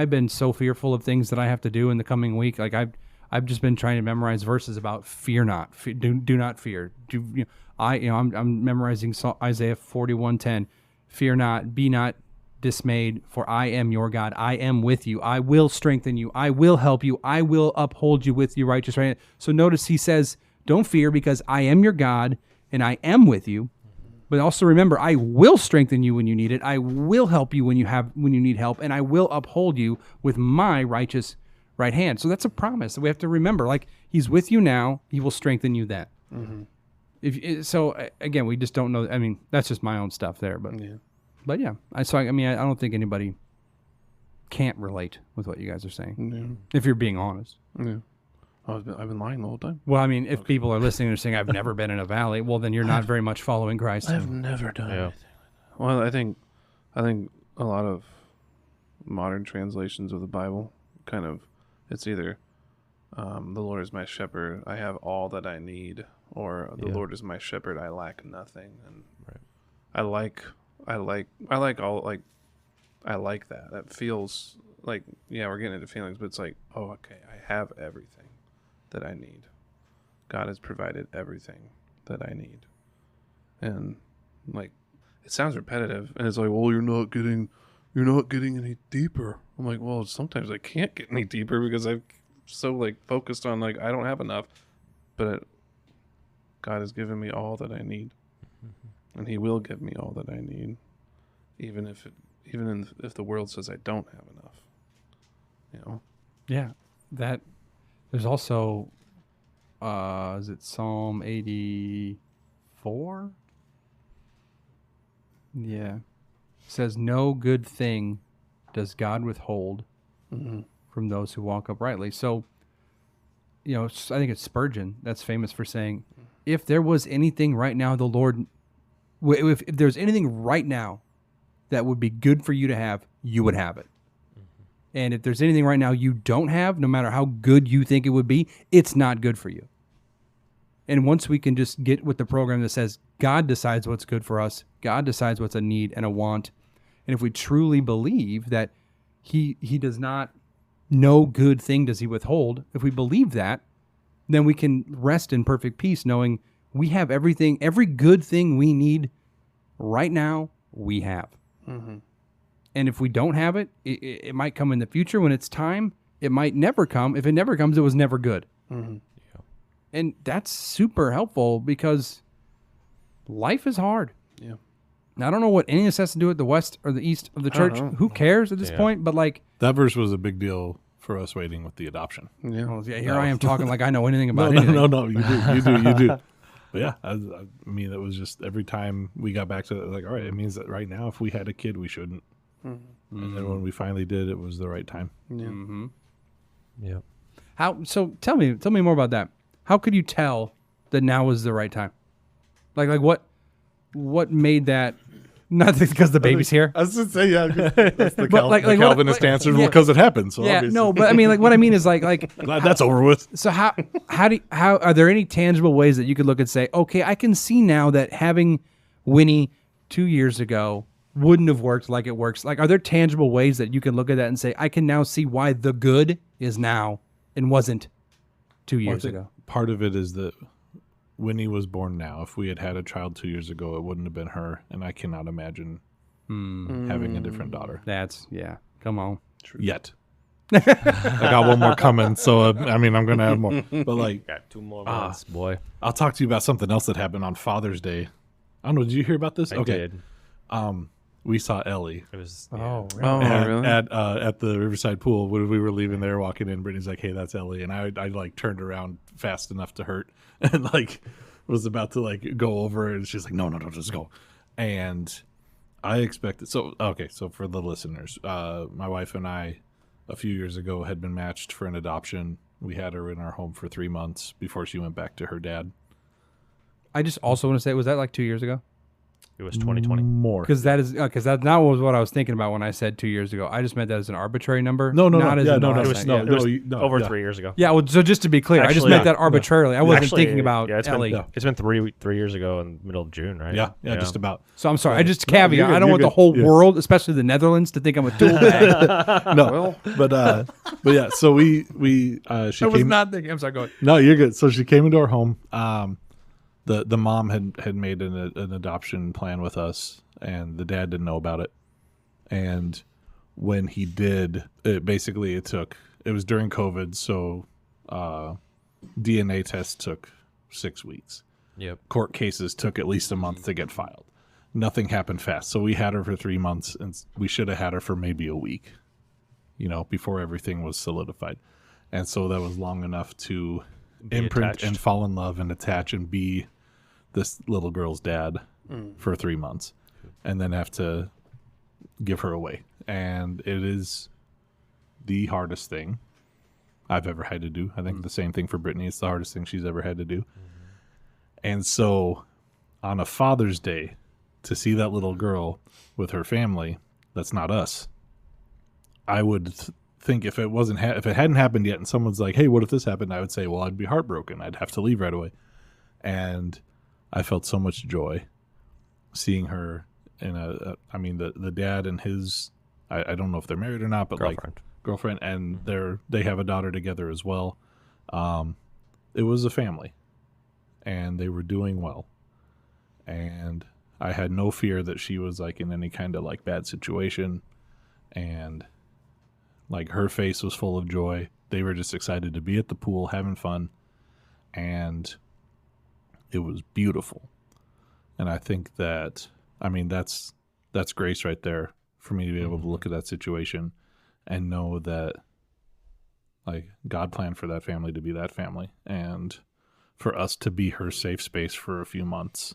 been so fearful of things that I have to do in the coming week. Like I've just been trying to memorize verses about fear not, do not fear. I'm memorizing Isaiah 41:10. Fear not, be not dismayed, for I am your God. I am with you. I will strengthen you. I will help you. I will uphold you with your righteous right hand. So notice he says, don't fear, because I am your God and I am with you. But also remember, I will strengthen you when you need it. I will help you when you need help, and I will uphold you with my righteous right hand. So that's a promise that we have to remember. Like, he's with you now, he will strengthen you then. Again, we just don't know. That's just my own stuff there. But yeah, I don't think anybody can't relate with what you guys are saying, if you're being honest. Yeah. I've been lying the whole time. Well, I mean, if people are listening and saying, I've never been in a valley, well, then you're not very much following Christ. I've never done Yeah. anything like that. Well, I think a lot of modern translations of the Bible kind of, it's either the Lord is my shepherd, I have all that I need, or the Lord is my shepherd, I lack nothing. And I like that. That feels like, yeah, we're getting into feelings, but it's like, oh, okay, I have everything that I need. God has provided everything that I need. And like, it sounds repetitive, and it's like, well, you're not getting any deeper. I'm like, well, sometimes I can't get any deeper because I'm so like focused on like I don't have enough, but God has given me all that I need, and He will give me all that I need, even if the world says I don't have enough. You know. Yeah. That there's also is it Psalm 84? Yeah. It says no good thing does God withhold from those who walk uprightly. So, you know, I think it's Spurgeon that's famous for saying, if there was anything right now, the Lord, if there's anything right now that would be good for you to have, you would have it. And if there's anything right now you don't have, no matter how good you think it would be, it's not good for you. And once we can just get with the program that says God decides what's good for us, God decides what's a need and a want, and if we truly believe that He does not, no good thing does He withhold, if we believe that, then we can rest in perfect peace knowing we have everything, every good thing we need right now, we have. Mm-hmm. And if we don't have it, it might come in the future when it's time. It might never come. If it never comes, it was never good. Mm-hmm. Yeah. And that's super helpful because life is hard. Yeah. Now, I don't know what any of this has to do with the west or the east of the church. know. Who cares at this point? But like, That verse was a big deal for us waiting with the adoption. Yeah. well, yeah, here I am talking like I know anything about No, anything. no, you do. But yeah, I mean, it was just every time we got back to it, like, all right, it means that right now, if we had a kid, we shouldn't. Mm-hmm. And then when we finally did, it was the right time. Yeah. Mm-hmm. Yeah. How? So tell me more about that. How could you tell that now was the right time? Like what made that? Not because the baby's here. I was going to say, yeah, that's the, But like what- Calvinist what- answer. yeah. Well, because it happened. So Yeah, obviously. no, but I mean, like what I mean is like Glad that's over with. so how are there any tangible ways that you could look and say, okay, I can see now that having Winnie 2 years ago wouldn't have worked like it works. Like, are there tangible ways that you can look at that and say, I can now see why the good is now and wasn't 2 Well, I years think ago? part of it is that Winnie was born now. If we had had a child 2 years ago, it wouldn't have been her. And I cannot imagine having a different daughter That's come on. yet. I got one more coming. So, I mean, I'm going to have more. But like, Got 2 more months, boy. I'll talk to you about something else that happened on Father's Day. I don't know. Did you hear about this? I did. We saw Ellie It was. Oh, Oh, really? at the Riverside pool when we were leaving there, walking in. Brittany's like, "Hey, that's Ellie," and I like turned around fast enough to hurt, and like was about to like go over, and she's like, "No, just go." And I expected. So for the listeners, my wife and I, a few years ago, had been matched for an adoption. We had her in our home for 3 months before she went back to her dad. I just also want to say, was that like 2 years ago? It was 2020. More. Because that not was what I was thinking about when I said 2 years ago. I just meant that as an arbitrary number. No, not as yeah, an no, honest it was thing. no, Yeah. It was no, over yeah. 3 years ago. Yeah, well, so just to be clear, I just Actually, meant that yeah. arbitrarily. I wasn't Actually, thinking about yeah, it's Ellie. Been, it's been 3 years ago in the middle of June, right? Yeah, just about. So I'm sorry. I just No, caveat. you're good, I don't you're want the good. whole Yeah. world, especially the Netherlands, to think I'm a tool bag. No, but yeah. So we she I was came. not thinking. I'm sorry. Go ahead. No, you're good. So she came into our home. The mom had made an adoption plan with us, and the dad didn't know about it. And when he did, it was during COVID, so DNA tests took 6 weeks. Yep. Court cases took at least a month to get filed. Nothing happened fast. So we had her for 3 months, and we should have had her for maybe a week, before everything was solidified. And so that was long enough to imprint attached. and fall in love and attach and be this little girl's dad for 3 months, and then have to give her away. And it is the hardest thing I've ever had to do. I think the same thing for Brittany. It's the hardest thing she's ever had to do. And so on a Father's Day, to see that little girl with her family, that's not us. I would think if it wasn't if it hadn't happened yet and someone's like, hey, what if this happened? I would say, well, I'd be heartbroken. I'd have to leave right away. And I felt so much joy seeing her in I mean, the dad and his, I don't know if they're married or not, but girlfriend, and they have a daughter together as well. It was a family, and they were doing well. And I had no fear that she was like in any kind of like bad situation, and like her face was full of joy. They were just excited to be at the pool having fun, and it was beautiful. And I think that, I mean, that's grace right there for me to be able to look at that situation and know that like God planned for that family to be that family, and for us to be her safe space for a few months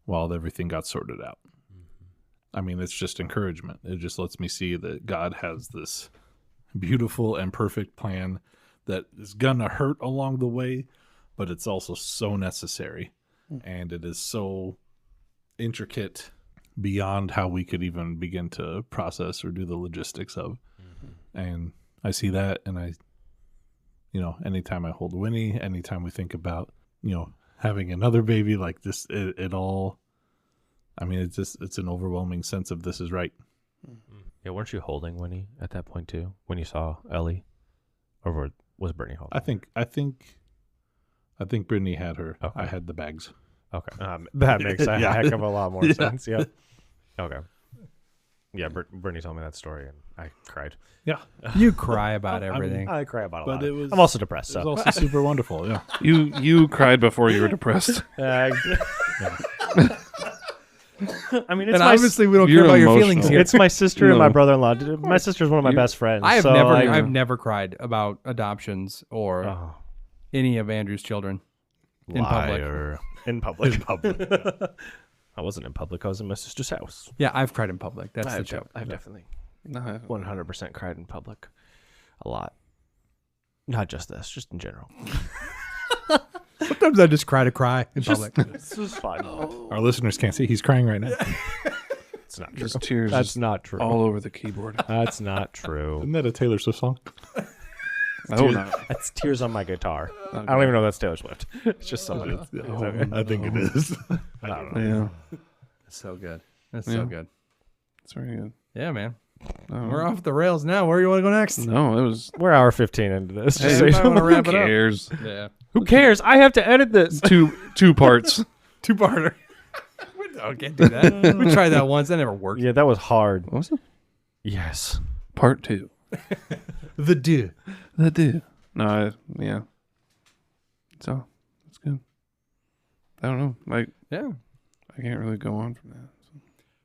while everything got sorted out. I mean, it's just encouragement. It just lets me see that God has this beautiful and perfect plan that is gonna hurt along the way, but it's also so necessary, and it is so intricate beyond how we could even begin to process or do the logistics of. And I see that, and I, you know, anytime I hold Winnie, anytime we think about, you know, having another baby like this, it all, I mean, it's an overwhelming sense of this is right. Yeah, weren't you holding Winnie at that point too, when you saw Ellie? Or was Brittany holding? I think Brittany had her. Okay. I had the bags. Okay. That makes a heck of a lot more sense. Yeah. Okay. Yeah, Brittany told me that story, and I cried. Yeah. You cry about everything. I cry about a lot. But it was, I'm also depressed. It was also super wonderful, yeah. You cried before you were depressed. I mean, it's and obviously we don't care about your feelings here. It's my sister and my brother-in-law. My sister's one of my best friends. I've never cried about adoptions or any of Andrew's children in public. In public. I wasn't in public. I was in my sister's house. Yeah, I've cried in public. That's the joke. I've definitely 100% cried in public. A lot. Not just this, just in general. Sometimes I just cry to cry in public. This was fun. Our listeners can't see. He's crying right now. It's not true. Just tears. That's not true. All over the keyboard. That's not true. Isn't that a Taylor Swift song? That's tears on my guitar. Okay. I don't even know that's Taylor Swift. It's just somebody. I think it is. I don't know. Yeah. It's so good. That's so good. It's very good. Yeah, man. We're off the rails now. Where do you want to go next? No, it was. We're hour 15 into this. Hey, so want to wrap it up. Who cares? Yeah. Who cares? I have to edit this. Two parts. Two-parter. I can't do that. We tried that once. That never worked. Yeah, that was hard. What was it? Yes. Part 2. The do. No, yeah. So it's good. I don't know. Like, yeah, I can't really go on from that. So.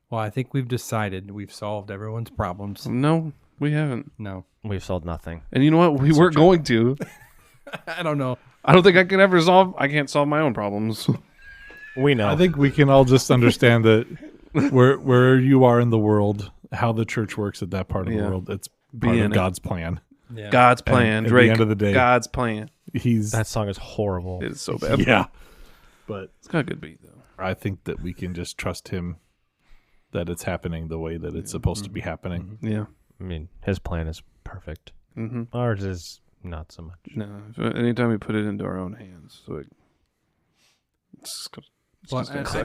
Well, I think we've decided we've solved everyone's problems. No, we haven't. No, we've solved nothing. And you know what? We weren't going to. I don't know. I don't think I can ever solve. I can't solve my own problems. We know. I think we can all just understand that where you are in the world, how the church works at that part of the world. It's part of God's plan. Yeah. God's plan, Drake. At the end of the day, God's plan. That song is horrible. It is so bad. Yeah, but it's got a good beat though. I think that we can just trust Him that it's happening the way that it's supposed to be happening. Yeah, I mean, His plan is perfect. Ours is not so much. No, anytime we put it into our own hands, so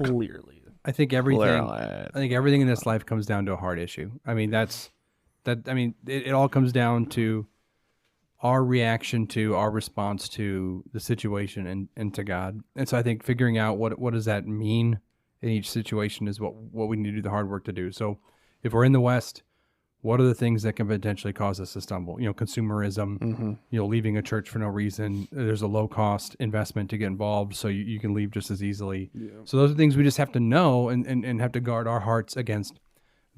clearly. I think everything in this life comes down to a heart issue. I mean, it all comes down to our reaction to, our response to the situation and to God. And so I think figuring out what does that mean in each situation is what we need to do the hard work to do. So if we're in the West, what are the things that can potentially cause us to stumble? You know, consumerism, leaving a church for no reason. There's a low cost investment to get involved, so you can leave just as easily. Yeah. So those are things we just have to know and have to guard our hearts against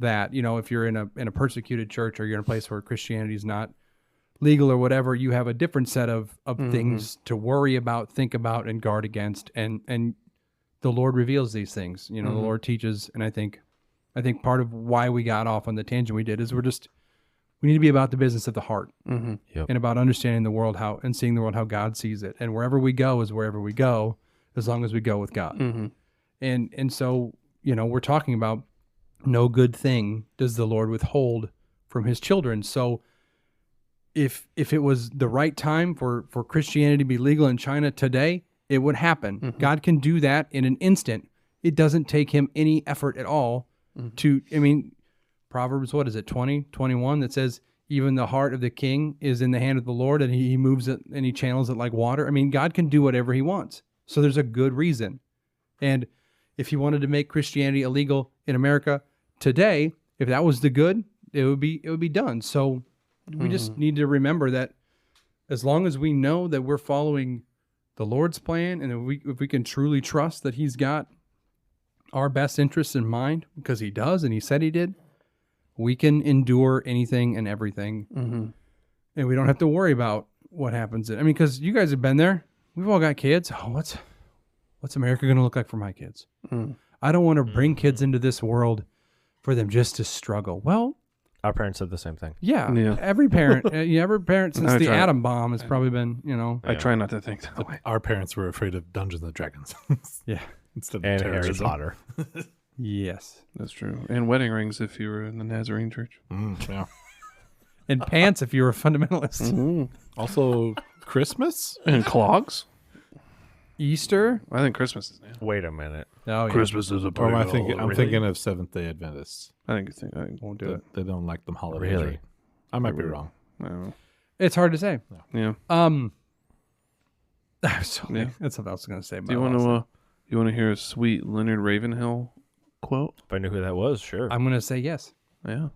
that. You know, if you're in a persecuted church or you're in a place where Christianity is not legal or whatever, you have a different set of things to worry about, think about, and guard against. And the Lord reveals these things. You know, the Lord teaches, and I think part of why we got off on the tangent we did is We need to be about the business of the heart Mm-hmm. and about understanding the world and seeing the world how God sees it. And wherever we go is wherever we go, as long as we go with God. Mm-hmm. And so, we're talking about no good thing does the Lord withhold from his children. So if it was the right time for Christianity to be legal in China today, it would happen. Mm-hmm. God can do that in an instant. It doesn't take him any effort at all Proverbs, what is it, 20:21 that says, even the heart of the king is in the hand of the Lord, and he moves it and he channels it like water. I mean, God can do whatever he wants. So there's a good reason. And if he wanted to make Christianity illegal in America today, if that was the good, it would be done. So we just need to remember that as long as we know that we're following the Lord's plan, and if we can truly trust that he's got our best interests in mind, because he does, and he said he did, we can endure anything and everything. Mm-hmm. And we don't have to worry about what happens. Because you guys have been there. We've all got kids. Oh, what's America going to look like for my kids? Mm. I don't want to bring kids into this world for them just to struggle. Well, Our parents said the same thing. yeah. Every parent since I the try- atom bomb has probably been, I try not to think that way. Our parents were afraid of Dungeons and Dragons yeah. instead of And Harry terrorism. Potter. Yes. That's true. And wedding rings if you were in the Nazarene church. Yeah. And pants if you were a fundamentalist. Mm-hmm. Also, Christmas. And clogs? Easter. I think Christmas is now. Wait a minute. Oh, yeah. Christmas is a Or am I thinking? I'm thinking of Seventh Day Adventists. I think Won't do it. They don't like them holidays. Really? Right? I might be wrong. I don't know. It's hard to say. Yeah. That's something I was going to say. Do you want to hear a sweet Leonard Ravenhill quote? If I knew who that was, sure. I'm going to say yes, Yeah.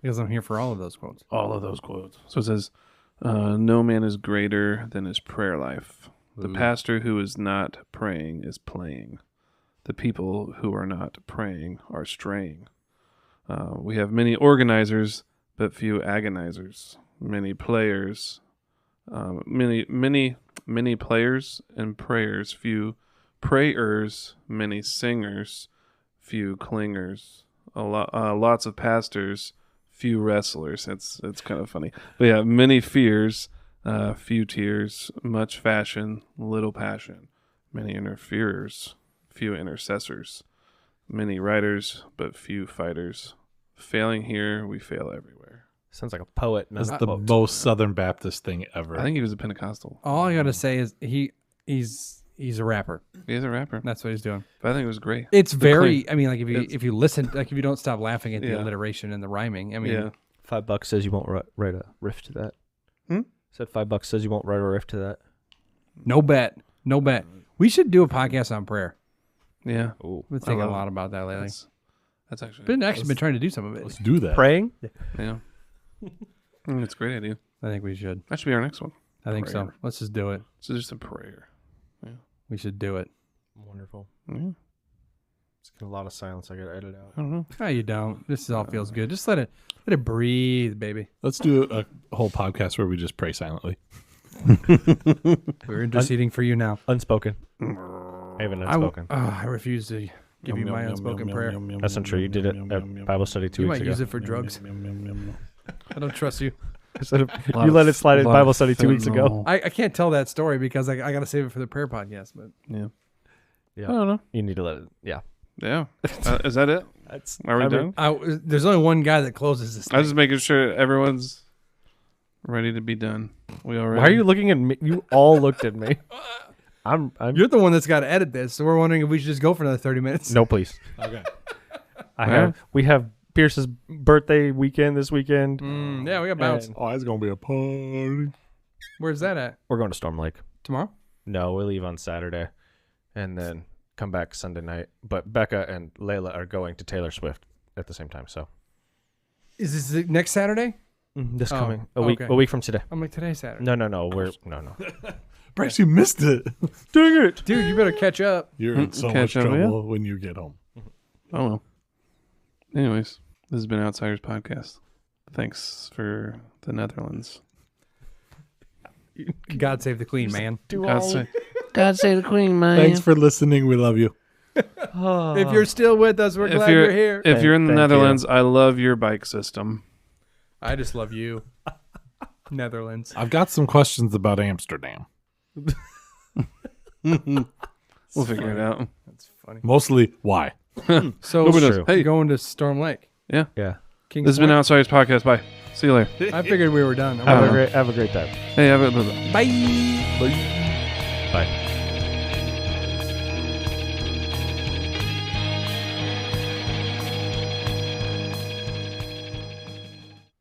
because I'm here for all of those quotes. All of those quotes. So it says, no man is greater than his prayer life. The pastor who is not praying is playing. The people who are not praying are straying. We have many organizers, but few agonizers. Many players, many players and prayers. Few prayers, many singers, few clingers. Lots of pastors, few wrestlers. It's kind of funny. But yeah, many fears, few tears, much fashion, little passion. Many interferers, few intercessors. Many writers, but few fighters. Failing here, we fail everywhere. Sounds like a poet. That's the most Southern Baptist thing ever. I think he was a Pentecostal. All I got to say is he's a rapper. He's a rapper. That's what he's doing. But I think it was great. It's very. clean. I mean, like if you listen, like if you don't stop laughing at the Yeah. alliteration and the rhyming. I mean, Yeah. $5 says you won't write a riff to that. Said $5 says you won't write a riff to that. no bet. We should do a podcast on prayer. Yeah. Ooh. We've been thinking a love lot about that lately. That's actually Been trying to do some of it. Let's do that. Praying? yeah. It's a great idea. I think we should. That should be our next one. I think so. Prayer. Let's just do it. So just a prayer. We should do it. Wonderful. Yeah. It's a lot of silence I got to edit out. I don't know. No, you don't. This all feels good. Just let it breathe, baby. Let's do a whole podcast where we just pray silently. We're interceding for you now. Unspoken. I have an unspoken. I refuse to give you my unspoken prayer. That's not true. You did it at Bible study 2 You weeks might ago. use it for drugs. I don't trust you. You let it slide in Bible study 2 weeks ago. I can't tell that story because I got to save it for the prayer podcast. But Yeah. Yeah. I don't know. You need to let it. Yeah. Yeah. Is that it? That's. Are we done? there's only one guy that closes this. I was just making sure everyone's ready to be done. We all ready? Why are you looking at me? You all looked at me. I'm. You're the one that's got to edit this, so we're wondering if we should just go for another 30 minutes. No, please. Okay. We have Pierce's birthday weekend this weekend. Yeah, we got bounce. And Oh, it's gonna be a party. Where's that at? we're going to Storm Lake. Tomorrow? No, we leave on Saturday, and then come back Sunday night. But Becca and Layla are going to Taylor Swift at the same time. So Is this the next Saturday? this Oh, coming okay. a week from today. I'm like, today's Saturday. No. We're no. Bryce, you missed it. Dang it! Dude, you better catch up. You're in so much Catch up, trouble when you get home. Oh, well. Anyways, this has been Outsiders Podcast. Thanks for the Netherlands. God save the queen, man. God save the Queen, man. Thanks for listening. We love you. If you're still with us, we're glad you're here. If you're in the Thank you. Netherlands, I love your bike system. I just love you. Netherlands. I've got some questions about Amsterdam. We'll figure it out. That's funny. Mostly, why? So Nobody knows. Hey. going to Storm Lake. Yeah. Kings This has been Point. Outsiders Podcast. Bye. See you later. I figured we were done. Have a great time. Hey, have a Bye. Bye. Bye.